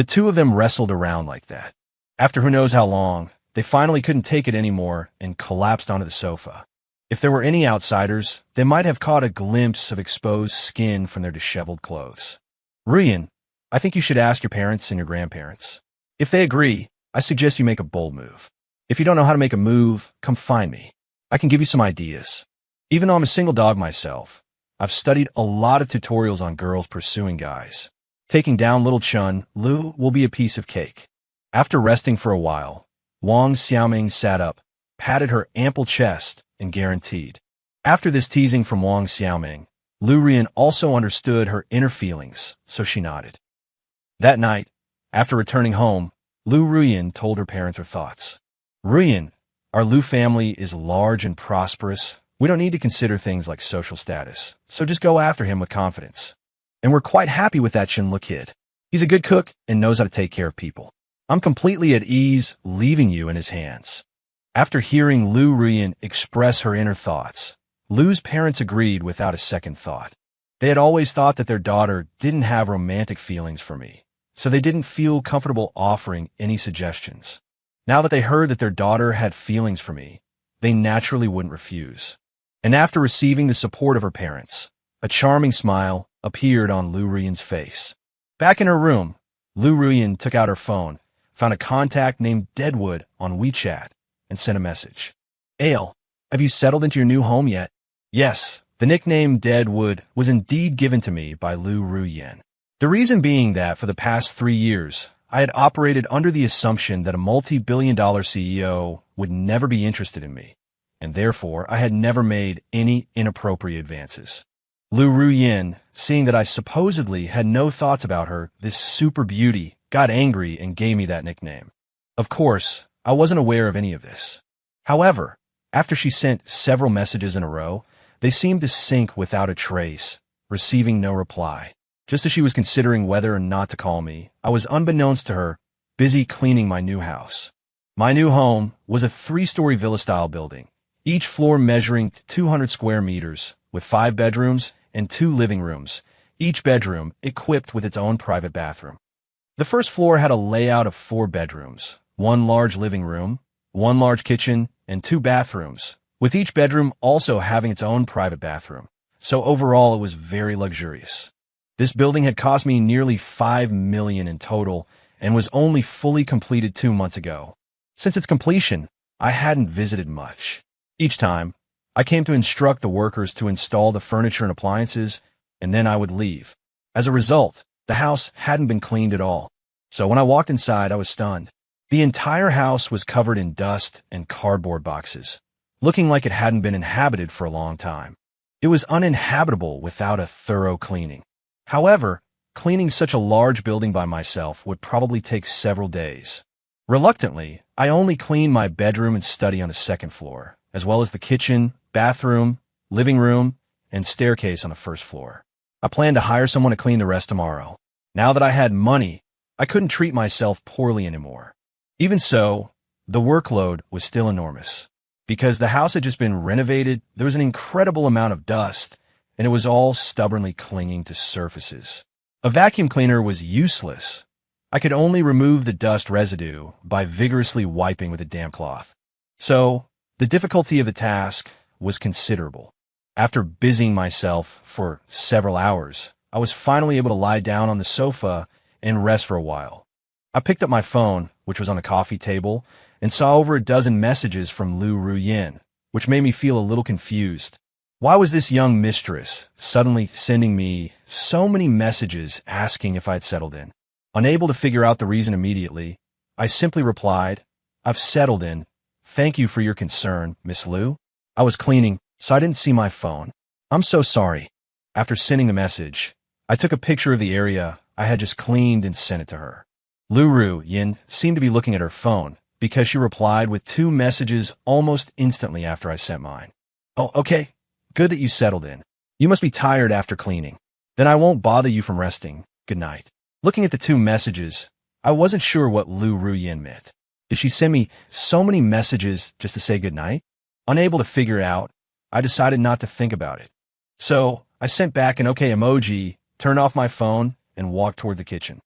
[SPEAKER 1] The two of them wrestled around like that. After who knows how long, they finally couldn't take it anymore and collapsed onto the sofa. If there were any outsiders, they might have caught a glimpse of exposed skin from their disheveled clothes. Ruyan, I think you should ask your parents and your grandparents. If they agree, I suggest you make a bold move. If you don't know how to make a move, come find me. I can give you some ideas. Even though I'm a single dog myself, I've studied a lot of tutorials on girls pursuing guys. Taking down little Chun, Lu will be a piece of cake. After resting for a while, Wang Xiaoming sat up, patted her ample chest, and guaranteed. After this teasing from Wang Xiaoming, Lu Ruyan also understood her inner feelings, so she nodded. That night, after returning home, Lu Ruyan told her parents her thoughts. Ruyan, our Lu family is large and prosperous. We don't need to consider things like social status, so just go after him with confidence. And we're quite happy with that Chinlu kid. He's a good cook and knows how to take care of people. I'm completely at ease leaving you in his hands. After hearing Lu Ruyan express her inner thoughts, Lu's parents agreed without a second thought. They had always thought that their daughter didn't have romantic feelings for me, so they didn't feel comfortable offering any suggestions. Now that they heard that their daughter had feelings for me, they naturally wouldn't refuse. And after receiving the support of her parents, a charming smile appeared on Lu Ruyan's face. Back in her room, Lu Ruyan took out her phone, found a contact named Deadwood on WeChat, and sent a message. Ale, have you settled into your new home yet? Yes, the nickname Deadwood was indeed given to me by Lu Ruyan. The reason being that for the past 3 years, I had operated under the assumption that a multi-billion-dollar CEO would never be interested in me, and therefore I had never made any inappropriate advances. Lu Ruyan, seeing that I supposedly had no thoughts about her, this super beauty, got angry and gave me that nickname. Of course, I wasn't aware of any of this. However, after she sent several messages in a row, they seemed to sync without a trace, receiving no reply. Just as she was considering whether or not to call me, I was unbeknownst to her, busy cleaning my new house. My new home was a 3-story villa-style building, each floor measuring 200 square meters, with 5 bedrooms and 2 living rooms, each bedroom equipped with its own private bathroom. The first floor had a layout of 4 bedrooms, 1 large living room, 1 large kitchen, and 2 bathrooms, with each bedroom also having its own private bathroom. So overall, it was very luxurious. This building had cost me nearly $5 million in total and was only fully completed 2 months ago. Since its completion, I hadn't visited much. Each time, I came to instruct the workers to install the furniture and appliances, and then I would leave. As a result, the house hadn't been cleaned at all. So when I walked inside, I was stunned. The entire house was covered in dust and cardboard boxes, looking like it hadn't been inhabited for a long time. It was uninhabitable without a thorough cleaning. However, cleaning such a large building by myself would probably take several days. Reluctantly, I only cleaned my bedroom and study on the 2nd floor, as well as the kitchen, bathroom, living room, and staircase on the 1st floor. I planned to hire someone to clean the rest tomorrow. Now that I had money, I couldn't treat myself poorly anymore. Even so, the workload was still enormous. Because the house had just been renovated, there was an incredible amount of dust, and it was all stubbornly clinging to surfaces. A vacuum cleaner was useless. I could only remove the dust residue by vigorously wiping with a damp cloth. So, the difficulty of the task was considerable. After busying myself for several hours, I was finally able to lie down on the sofa and rest for a while. I picked up my phone, which was on the coffee table, and saw over a dozen messages from Lu Ruyan, which made me feel a little confused. Why was this young mistress suddenly sending me so many messages asking if I'd settled in? Unable to figure out the reason immediately, I simply replied, "I've settled in. Thank you for your concern, Miss Lu." I was cleaning, so I didn't see my phone. "I'm so sorry." After sending the message, I took a picture of the area I had just cleaned and sent it to her. Lu Ruyan seemed to be looking at her phone because she replied with 2 messages almost instantly after I sent mine. "Oh, okay. Good that you settled in. You must be tired after cleaning. Then I won't bother you from resting. Good night." Looking at the 2 messages, I wasn't sure what Lu Ruyan meant. Did she send me so many messages just to say good night? Unable to figure it out, I decided not to think about it. So I sent back an okay emoji, turned off my phone, and walked toward the kitchen.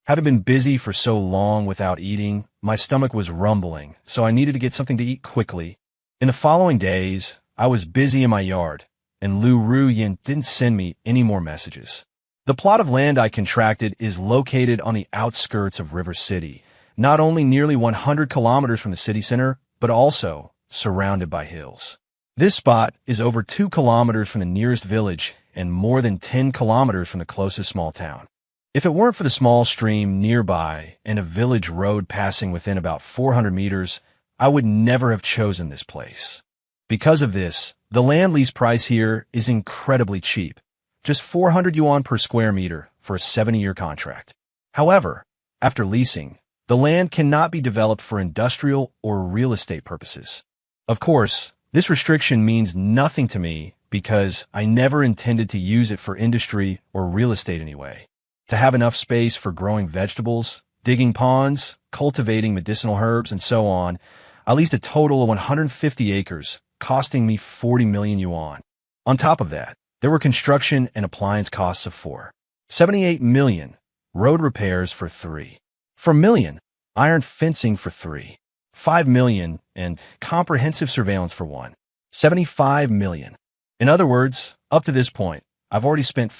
[SPEAKER 1] Having been busy for so long without eating, my stomach was rumbling, so I needed to get something to eat quickly. In the following days, I was busy in my yard, and Lu Ruyin didn't send me any more messages. The plot of land I contracted is located on the outskirts of River City, not only nearly 100 kilometers from the city center, but also surrounded by hills. This spot is over 2 kilometers from the nearest village and more than 10 kilometers from the closest small town. If it weren't for the small stream nearby and a village road passing within about 400 meters, I would never have chosen this place. Because of this, the land lease price here is incredibly cheap, just 400 yuan per square meter for a 70-year contract. However, after leasing, the land cannot be developed for industrial or real estate purposes. Of course, this restriction means nothing to me because I never intended to use it for industry or real estate anyway. To have enough space for growing vegetables, digging ponds, cultivating medicinal herbs, and so on, I leased a total of 150 acres, costing me 40 million yuan. On top of that, there were construction and appliance costs of 78 million, road repairs for 4 million, iron fencing for 5 million, and comprehensive surveillance for 75 million. In other words, up to this point, I've already spent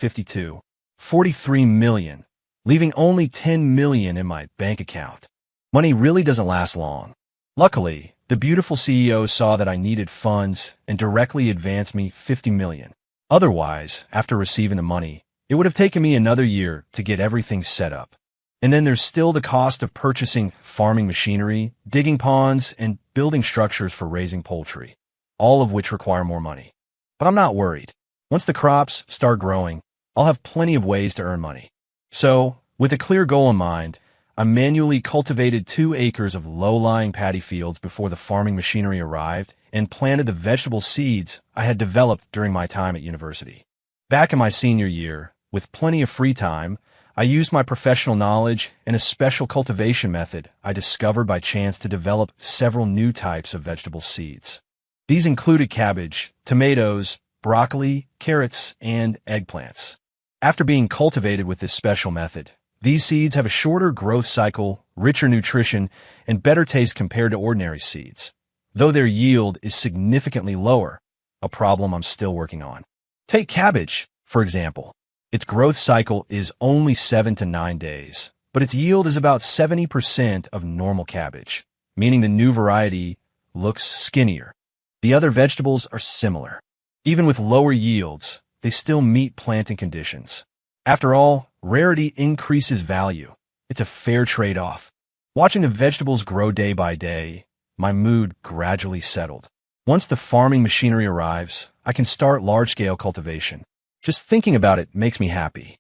[SPEAKER 1] 43 million, leaving only 10 million in my bank account. Money really doesn't last long. Luckily, the beautiful CEO saw that I needed funds and directly advanced me 50 million. Otherwise, after receiving the money, it would have taken me another year to get everything set up. And then there's still the cost of purchasing farming machinery, digging ponds, and building structures for raising poultry, all of which require more money. But I'm not worried. Once the crops start growing, I'll have plenty of ways to earn money. So, with a clear goal in mind, I manually cultivated 2 acres of low-lying paddy fields before the farming machinery arrived and planted the vegetable seeds I had developed during my time at university. Back in my senior year, with plenty of free time, I used my professional knowledge and a special cultivation method I discovered by chance to develop several new types of vegetable seeds. These included cabbage, tomatoes, broccoli, carrots, and eggplants. After being cultivated with this special method, these seeds have a shorter growth cycle, richer nutrition, and better taste compared to ordinary seeds, though their yield is significantly lower, a problem I'm still working on. Take cabbage, for example. Its growth cycle is only 7 to 9 days, but its yield is about 70% of normal cabbage, meaning the new variety looks skinnier. The other vegetables are similar. Even with lower yields, they still meet planting conditions. After all, rarity increases value. It's a fair trade-off. Watching the vegetables grow day by day, my mood gradually settled. Once the farming machinery arrives, I can start large-scale cultivation. Just thinking about it makes me happy.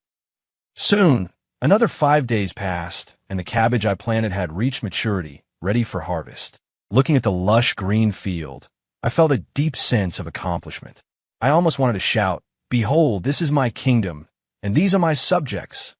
[SPEAKER 1] Soon, another 5 days passed, and the cabbage I planted had reached maturity, ready for harvest. Looking at the lush green field, I felt a deep sense of accomplishment. I almost wanted to shout, "Behold, this is my kingdom, and these are my subjects."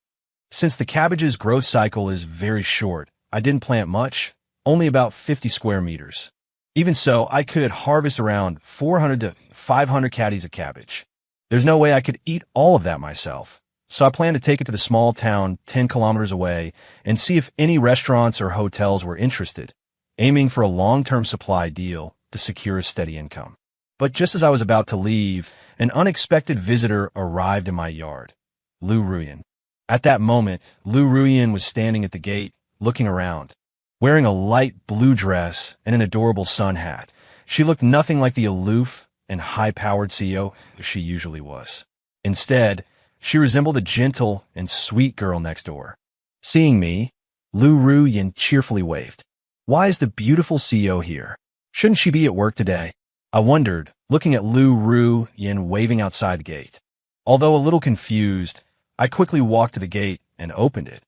[SPEAKER 1] Since the cabbage's growth cycle is very short, I didn't plant much, only about 50 square meters. Even so, I could harvest around 400 to 500 caddies of cabbage. There's no way I could eat all of that myself, so I planned to take it to the small town 10 kilometers away and see if any restaurants or hotels were interested, aiming for a long-term supply deal to secure a steady income. But just as I was about to leave, an unexpected visitor arrived in my yard, Lu Ruyin. At that moment, Lu Ruyin was standing at the gate, looking around. Wearing a light blue dress and an adorable sun hat, she looked nothing like the aloof and high-powered CEO she usually was. Instead, she resembled a gentle and sweet girl next door. Seeing me, Lu Ruyin cheerfully waved. "Why is the beautiful CEO here? Shouldn't she be at work today?" I wondered, looking at Lu Ruyin waving outside the gate. Although a little confused, I quickly walked to the gate and opened it.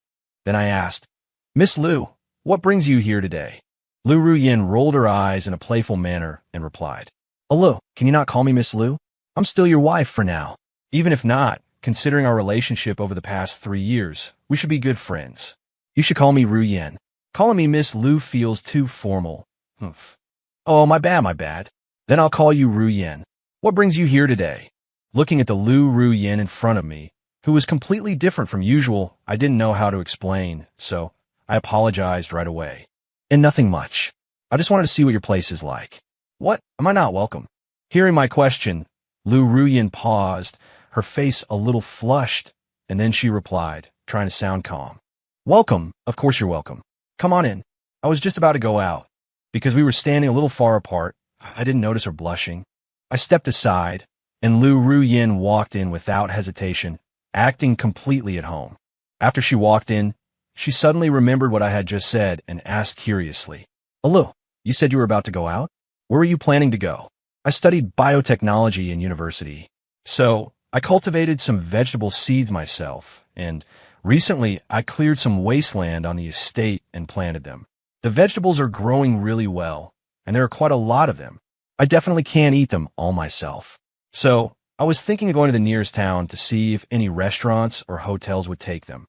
[SPEAKER 1] Then I asked, "Miss Lu, what brings you here today?" Lu Ruyin rolled her eyes in a playful manner and replied, "Hello, can you not call me Miss Lu? I'm still your wife for now. Even if not, considering our relationship over the past 3 years, we should be good friends. You should call me Ruyin. Calling me Miss Lu feels too formal." Oof. "Oh, my bad. Then I'll call you Ruyin. What brings you here today?" Looking at the Lu Ruyin in front of me, who was completely different from usual. I didn't know how to explain, so I apologized right away. And nothing much. I just wanted to see what your place is like. What? Am I not welcome? Hearing my question, Lu Ruyin paused, her face a little flushed, and then she replied, trying to sound calm. Welcome. Of course you're welcome. Come on in. I was just about to go out. Because we were standing a little far apart, I didn't notice her blushing. I stepped aside, and Lu Ruyin walked in without hesitation, acting completely at home. After she walked in, she suddenly remembered what I had just said and asked curiously, Lu, you said you were about to go out? Where were you planning to go? I studied biotechnology in university, so I cultivated some vegetable seeds myself, and recently I cleared some wasteland on the estate and planted them. The vegetables are growing really well, and there are quite a lot of them. I definitely can't eat them all myself. So I was thinking of going to the nearest town to see if any restaurants or hotels would take them.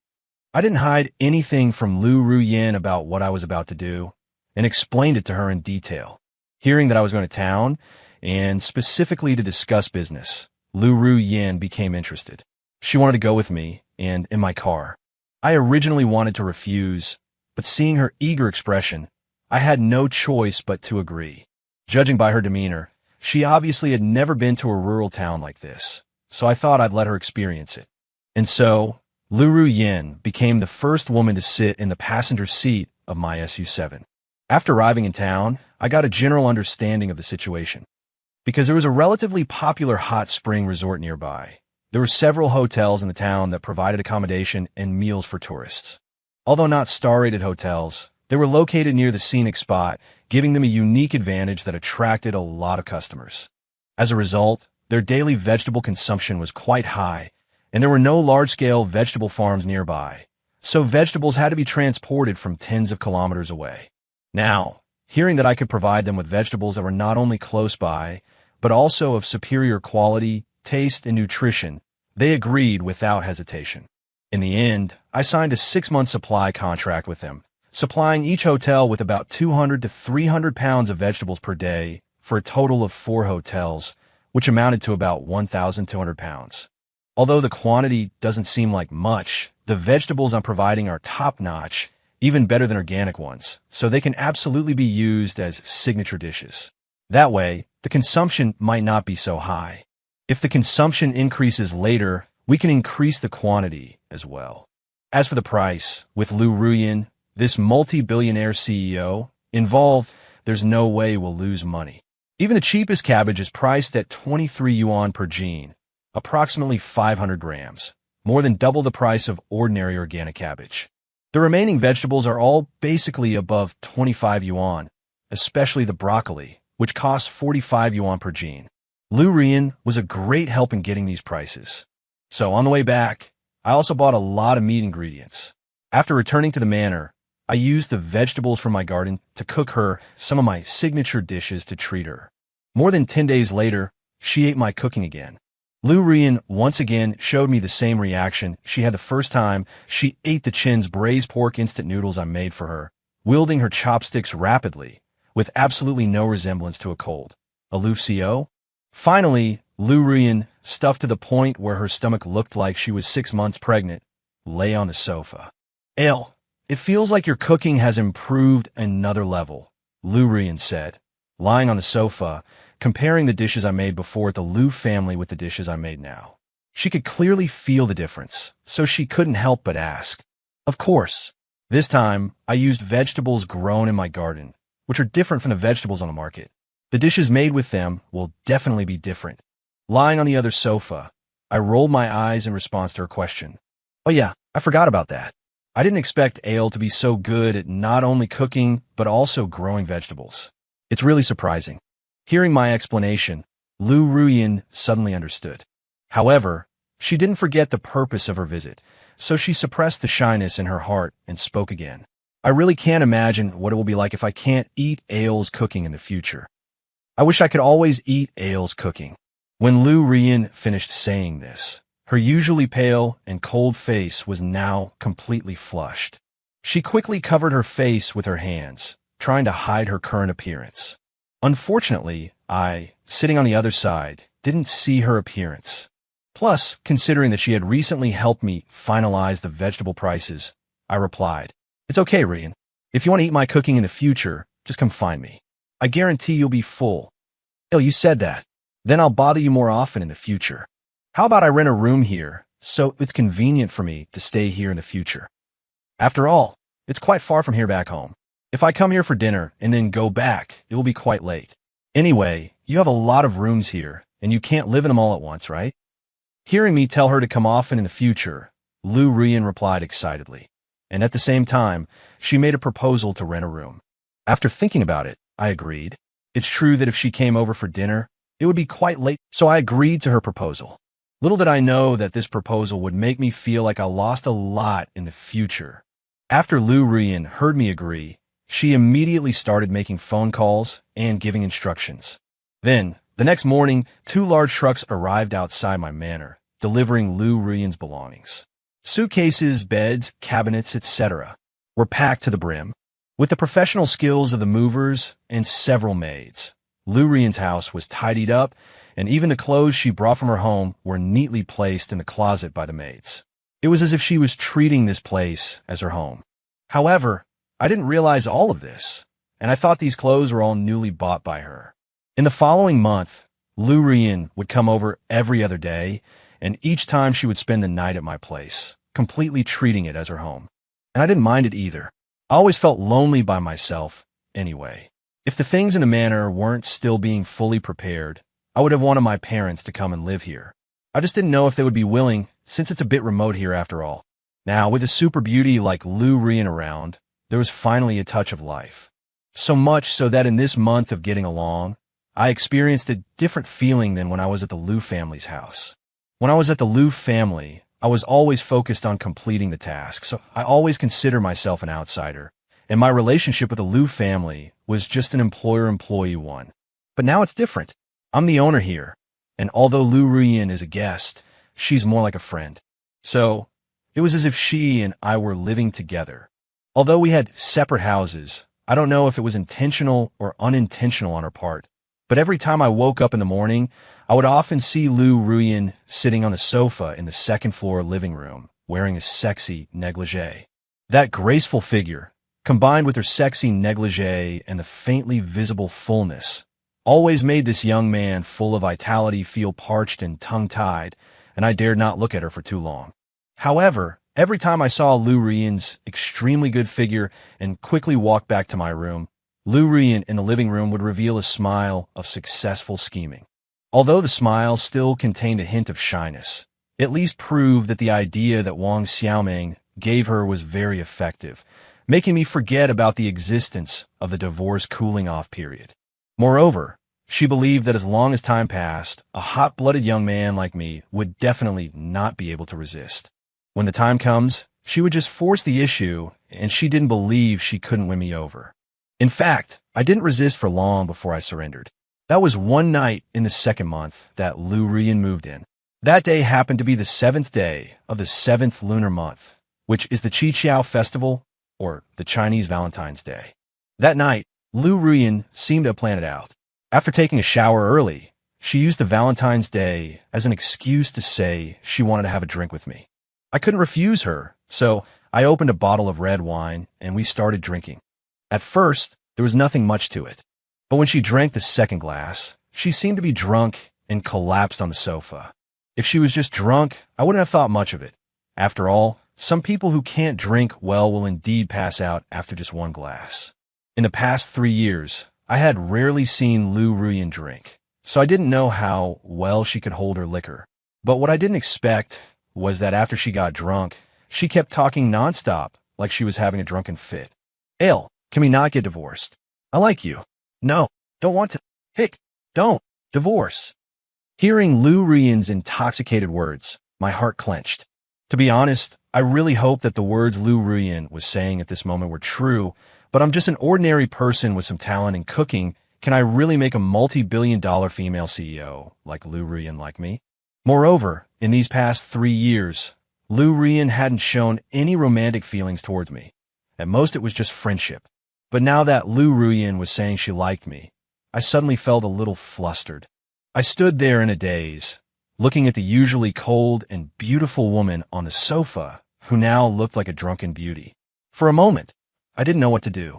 [SPEAKER 1] I didn't hide anything from Lu Ruyin about what I was about to do, and explained it to her in detail. Hearing that I was going to town, and specifically to discuss business, Lu Ruyin became interested. She wanted to go with me, and in my car. I originally wanted to refuse, but seeing her eager expression, I had no choice but to agree. Judging by her demeanor, she obviously had never been to a rural town like this, so I thought I'd let her experience it. And so, Lu Ruyin became the first woman to sit in the passenger seat of my SU-7. After arriving in town, I got a general understanding of the situation. Because there was a relatively popular hot spring resort nearby, there were several hotels in the town that provided accommodation and meals for tourists. Although not star-rated hotels, they were located near the scenic spot, giving them a unique advantage that attracted a lot of customers. As a result, their daily vegetable consumption was quite high, and there were no large-scale vegetable farms nearby, so vegetables had to be transported from tens of kilometers away. Now, hearing that I could provide them with vegetables that were not only close by, but also of superior quality, taste, and nutrition, they agreed without hesitation. In the end, I signed a 6-month supply contract with them, supplying each hotel with about 200 to 300 pounds of vegetables per day for a total of 4 hotels, which amounted to about 1,200 pounds. Although the quantity doesn't seem like much, the vegetables I'm providing are top-notch, even better than organic ones, so they can absolutely be used as signature dishes. That way, the consumption might not be so high. If the consumption increases later, we can increase the quantity as well. As for the price, with Lu Ruyin, this multi-billionaire CEO, involved, there's no way we'll lose money. Even the cheapest cabbage is priced at 23 yuan per gene, approximately 500 grams, more than double the price of ordinary organic cabbage. The remaining vegetables are all basically above 25 yuan, especially the broccoli, which costs 45 yuan per gene. Lu Ruyin was a great help in getting these prices. So on the way back, I also bought a lot of meat ingredients. After returning to the manor, I used the vegetables from my garden to cook her some of my signature dishes to treat her. More than 10 days later, she ate my cooking again. Lu Ruyin once again showed me the same reaction she had the first time she ate the Chin's braised pork instant noodles I made for her, wielding her chopsticks rapidly, with absolutely no resemblance to a cold. Aloof CO? Finally, Lu Ruyin, stuffed to the point where her stomach looked like she was 6 months pregnant, lay on the sofa. Ale, it feels like your cooking has improved another level, Lu Ruyin said, lying on the sofa, comparing the dishes I made before at the Lu family with the dishes I made now. She could clearly feel the difference, so she couldn't help but ask. Of course. This time, I used vegetables grown in my garden, which are different from the vegetables on the market. The dishes made with them will definitely be different. Lying on the other sofa, I rolled my eyes in response to her question. Oh yeah, I forgot about that. I didn't expect Ale to be so good at not only cooking, but also growing vegetables. It's really surprising. Hearing my explanation, Lu Ruyin suddenly understood. However, she didn't forget the purpose of her visit, so she suppressed the shyness in her heart and spoke again. I really can't imagine what it will be like if I can't eat Ale's cooking in the future. I wish I could always eat Ale's cooking. When Lu Ruyin finished saying this, her usually pale and cold face was now completely flushed. She quickly covered her face with her hands, trying to hide her current appearance. Unfortunately, I, sitting on the other side, didn't see her appearance. Plus, considering that she had recently helped me finalize the vegetable prices, I replied, "It's okay, Rian. If you want to eat my cooking in the future, just come find me. I guarantee you'll be full." "Oh, you said that. Then I'll bother you more often in the future. How about I rent a room here, so it's convenient for me to stay here in the future? After all, it's quite far from here back home. If I come here for dinner and then go back, it will be quite late. Anyway, you have a lot of rooms here, and you can't live in them all at once, right?" Hearing me tell her to come often in the future, Lu Rian replied excitedly, and at the same time, she made a proposal to rent a room. After thinking about it, I agreed. It's true that if she came over for dinner, it would be quite late, so I agreed to her proposal. Little did I know that this proposal would make me feel like I lost a lot in the future. After Lu Rian heard me agree, she immediately started making phone calls and giving instructions. Then, the next morning, 2 large trucks arrived outside my manor, delivering Lu Rian's belongings. Suitcases, beds, cabinets, etc. were packed to the brim. With the professional skills of the movers and several maids, Lu Rian's house was tidied up, and even the clothes she brought from her home were neatly placed in the closet by the maids. It was as if she was treating this place as her home. However, I didn't realize all of this, and I thought these clothes were all newly bought by her. In the following month, Lu Rian would come over every other day, and each time she would spend the night at my place, completely treating it as her home. And I didn't mind it either. I always felt lonely by myself anyway. If the things in the manor weren't still being fully prepared, I would have wanted my parents to come and live here. I just didn't know if they would be willing, since it's a bit remote here after all. Now, with a super beauty like Lu Rian around, there was finally a touch of life. So much so that in this month of getting along, I experienced a different feeling than when I was at the Lu family's house. When I was at the Lu family, I was always focused on completing the task, so I always consider myself an outsider, and my relationship with the Lu family was just an employer-employee one. But now it's different. I'm the owner here, and although Lu Rian is a guest, she's more like a friend. So, it was as if she and I were living together. Although we had separate houses, I don't know if it was intentional or unintentional on her part, but every time I woke up in the morning, I would often see Lu Rian sitting on the sofa in the second-floor living room, wearing a sexy negligee. That graceful figure, combined with her sexy negligee and the faintly visible fullness, always made this young man full of vitality feel parched and tongue-tied, and I dared not look at her for too long. However, every time I saw Lu Rian's extremely good figure and quickly walked back to my room, Lu Rian in the living room would reveal a smile of successful scheming. Although the smile still contained a hint of shyness, it at least proved that the idea that Wang Xiaoming gave her was very effective, making me forget about the existence of the divorce cooling-off period. Moreover, she believed that as long as time passed, a hot-blooded young man like me would definitely not be able to resist. When the time comes, she would just force the issue, and she didn't believe she couldn't win me over. In fact, I didn't resist for long before I surrendered. That was one night in the second month that Lu Rian moved in. That day happened to be the 7th day of the 7th lunar month, which is the Qiqiao festival, or the Chinese Valentine's Day. That night, Lu Rian seemed to have planned it out. After taking a shower early, she used the Valentine's Day as an excuse to say she wanted to have a drink with me. I couldn't refuse her, so I opened a bottle of red wine and we started drinking. At first, there was nothing much to it, but when she drank the second glass, she seemed to be drunk and collapsed on the sofa. If she was just drunk, I wouldn't have thought much of it. After all, some people who can't drink well will indeed pass out after just one glass. In the past 3 years, I had rarely seen Lu Rian drink, so I didn't know how well she could hold her liquor. But what I didn't expect was that after she got drunk, she kept talking nonstop like she was having a drunken fit. "Ale, can we not get divorced? I like you. No, don't want to. Hick, don't. Divorce." Hearing Lu Rian's intoxicated words, my heart clenched. To be honest, I really hoped that the words Lu Rian was saying at this moment were true, but I'm just an ordinary person with some talent in cooking. Can I really make a multi-billion-dollar female CEO like Lu Rian like me? Moreover, in these past 3 years, Lu Rian hadn't shown any romantic feelings towards me. At most, it was just friendship. But now that Lu Rian was saying she liked me, I suddenly felt a little flustered. I stood there in a daze, looking at the usually cold and beautiful woman on the sofa, who now looked like a drunken beauty. For a moment, I didn't know what to do.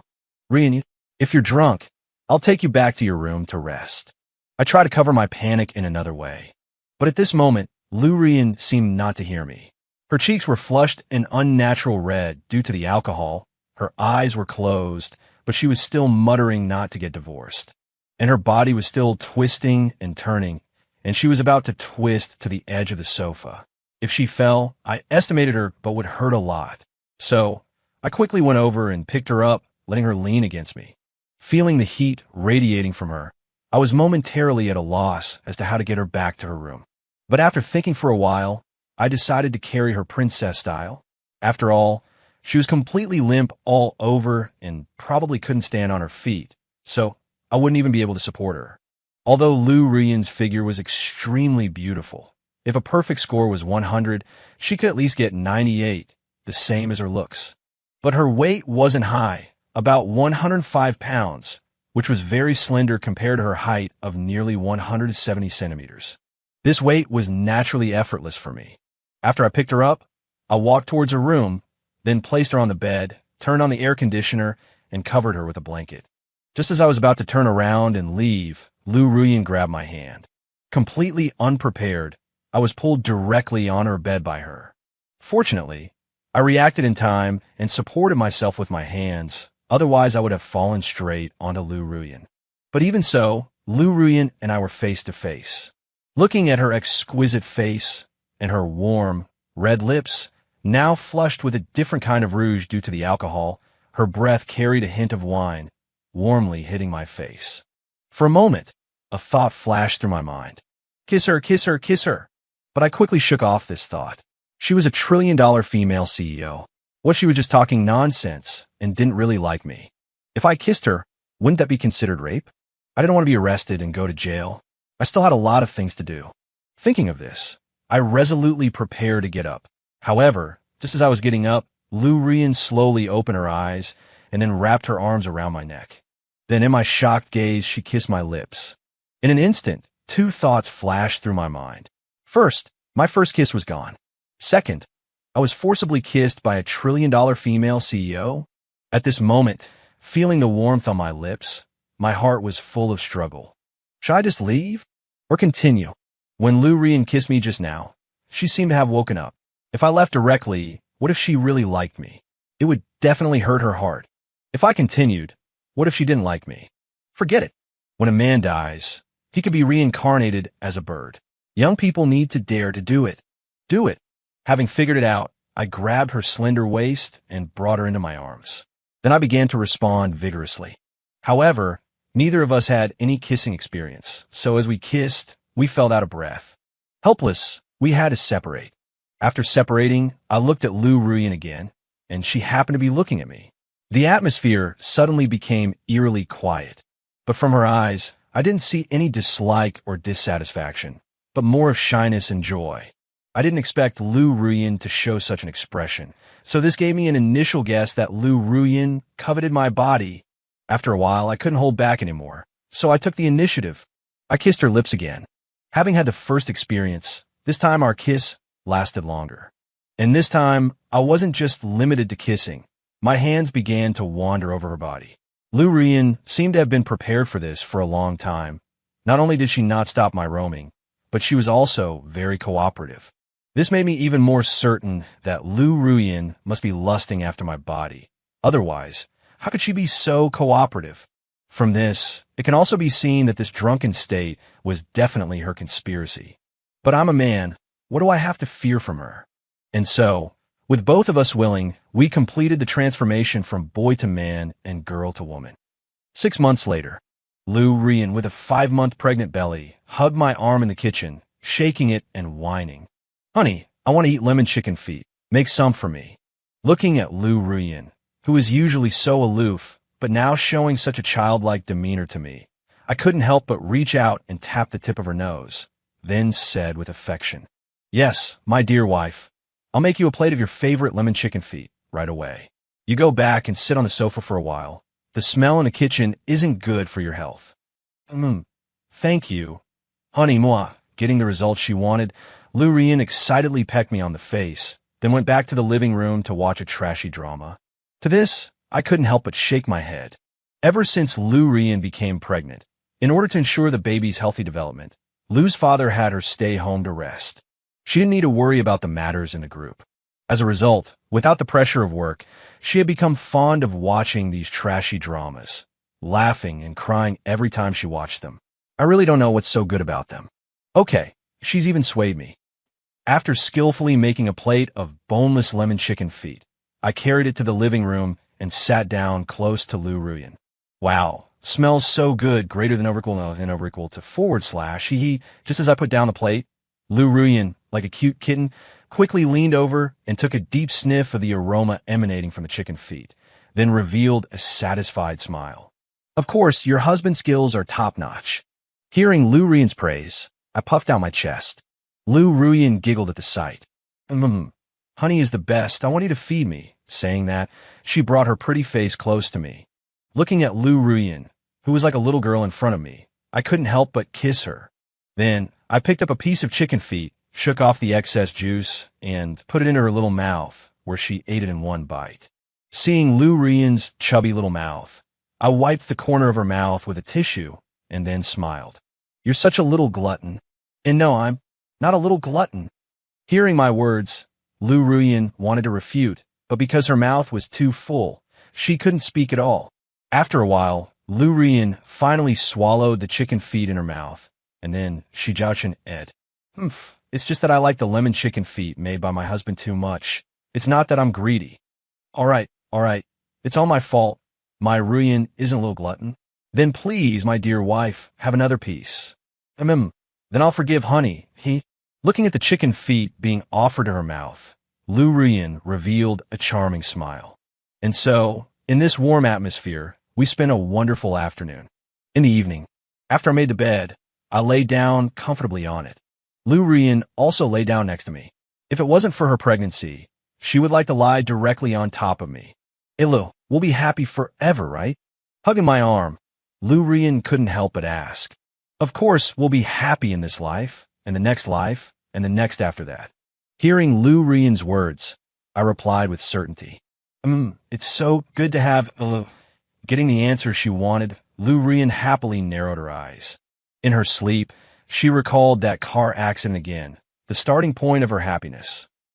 [SPEAKER 1] Rian, if you're drunk, I'll take you back to your room to rest. I tried to cover my panic in another way. But at this moment, Lu Rian seemed not to hear me. Her cheeks were flushed an unnatural red due to the alcohol, her eyes were closed, but she was still muttering not to get divorced. And her body was still twisting and turning, and she was about to twist to the edge of the sofa. If she fell, I estimated her but would hurt a lot. So, I quickly went over and picked her up, letting her lean against me. Feeling the heat radiating from her, I was momentarily at a loss as to how to get her back to her room. But after thinking for a while, I decided to carry her princess style. After all, she was completely limp all over and probably couldn't stand on her feet, so I wouldn't even be able to support her. Although Lu Rian's figure was extremely beautiful, if a perfect score was 100, she could at least get 98, the same as her looks. But her weight wasn't high, about 105 pounds, which was very slender compared to her height of nearly 170 centimeters. This weight was naturally effortless for me. After I picked her up, I walked towards her room, then placed her on the bed, turned on the air conditioner, and covered her with a blanket. Just as I was about to turn around and leave, Lu Rian grabbed my hand. Completely unprepared, I was pulled directly on her bed by her. Fortunately, I reacted in time and supported myself with my hands, otherwise I would have fallen straight onto Lu Rian. But even so, Lu Rian and I were face to face. Looking at her exquisite face and her warm, red lips, now flushed with a different kind of rouge due to the alcohol, her breath carried a hint of wine, warmly hitting my face. For a moment, a thought flashed through my mind. Kiss her, kiss her, kiss her. But I quickly shook off this thought. She was a trillion-dollar female CEO. What, she was just talking nonsense and didn't really like me. If I kissed her, wouldn't that be considered rape? I didn't want to be arrested and go to jail. I still had a lot of things to do. Thinking of this, I resolutely prepared to get up. However, just as I was getting up, Lu Rian slowly opened her eyes and then wrapped her arms around my neck. Then in my shocked gaze, she kissed my lips. In an instant, two thoughts flashed through my mind. First, my first kiss was gone. Second, I was forcibly kissed by a trillion-dollar female CEO. At this moment, feeling the warmth on my lips, my heart was full of struggle. Should I just leave or continue? When Lu Rian kissed me just now, she seemed to have woken up. If I left directly, what if she really liked me? It would definitely hurt her heart. If I continued, what if she didn't like me? Forget it. When a man dies, he could be reincarnated as a bird. Young people need to dare to do it. Do it. Having figured it out, I grabbed her slender waist and brought her into my arms. Then I began to respond vigorously. However, neither of us had any kissing experience, so as we kissed, we felt out of breath. Helpless, we had to separate. After separating, I looked at Lu Rian again, and she happened to be looking at me. The atmosphere suddenly became eerily quiet, but from her eyes, I didn't see any dislike or dissatisfaction, but more of shyness and joy. I didn't expect Lu Rian to show such an expression, so this gave me an initial guess that Lu Rian coveted my body. After a while, I couldn't hold back anymore, so I took the initiative. I kissed her lips again. Having had the first experience, this time our kiss lasted longer. And this time, I wasn't just limited to kissing. My hands began to wander over her body. Lu Rian seemed to have been prepared for this for a long time. Not only did she not stop my roaming, but she was also very cooperative. This made me even more certain that Lu Rian must be lusting after my body. Otherwise, how could she be so cooperative? From this, it can also be seen that this drunken state was definitely her conspiracy. But I'm a man. What do I have to fear from her? And so, with both of us willing, we completed the transformation from boy to man and girl to woman. 6 months later, Lu Rian, with a 5-month pregnant belly, hugged my arm in the kitchen, shaking it and whining. Honey, I want to eat lemon chicken feet. Make some for me. Looking at Lu Rian, who is usually so aloof, but now showing such a childlike demeanor to me, I couldn't help but reach out and tap the tip of her nose, then said with affection, Yes, my dear wife, I'll make you a plate of your favorite lemon chicken feet right away. You go back and sit on the sofa for a while. The smell in the kitchen isn't good for your health. Thank you. Honey, moi, getting the results she wanted, Lu Rian excitedly pecked me on the face, then went back to the living room to watch a trashy drama. To this, I couldn't help but shake my head. Ever since Lu Rian became pregnant, in order to ensure the baby's healthy development, Lu's father had her stay home to rest. She didn't need to worry about the matters in the group. As a result, without the pressure of work, she had become fond of watching these trashy dramas, laughing and crying every time she watched them. I really don't know what's so good about them. Okay, she's even swayed me. After skillfully making a plate of boneless lemon chicken feet, I carried it to the living room and sat down close to Lu Rian. Wow, smells so good, greater than over equal to / he, just as I put down the plate, Lu Rian, like a cute kitten, quickly leaned over and took a deep sniff of the aroma emanating from the chicken feet, then revealed a satisfied smile. Of course, your husband's skills are top-notch. Hearing Lu Rian's praise, I puffed out my chest. Lu Rian giggled at the sight. Honey is the best. I want you to feed me. Saying that, she brought her pretty face close to me. Looking at Lu Rian, who was like a little girl in front of me, I couldn't help but kiss her. Then, I picked up a piece of chicken feet, shook off the excess juice, and put it into her little mouth, where she ate it in one bite. Seeing Lu Rian's chubby little mouth, I wiped the corner of her mouth with a tissue, and then smiled. You're such a little glutton. And no, I'm not a little glutton. Hearing my words, Lu Rian wanted to refute, but because her mouth was too full, she couldn't speak at all. After a while, Lu Rian finally swallowed the chicken feet in her mouth, and then she judged Ed. It's just that I like the lemon chicken feet made by my husband too much. It's not that I'm greedy. All right. It's all my fault. My Rian isn't a little glutton. Then please, my dear wife, have another piece. Then I'll forgive honey. Looking at the chicken feet being offered to her mouth, Lu Rian revealed a charming smile. And so, in this warm atmosphere, we spent a wonderful afternoon. In the evening, after I made the bed, I lay down comfortably on it. Lu Rian also lay down next to me. If it wasn't for her pregnancy, she would like to lie directly on top of me. Hey Lu, we'll be happy forever, right? Hugging my arm, Lu Rian couldn't help but ask. Of course, we'll be happy in this life, and the next life, and the next after that. Hearing Lu Rian's words, I replied with certainty. It's so good to have, Getting the answer she wanted, Lu Rian happily narrowed her eyes. In her sleep, she recalled that car accident again, the starting point of her happiness.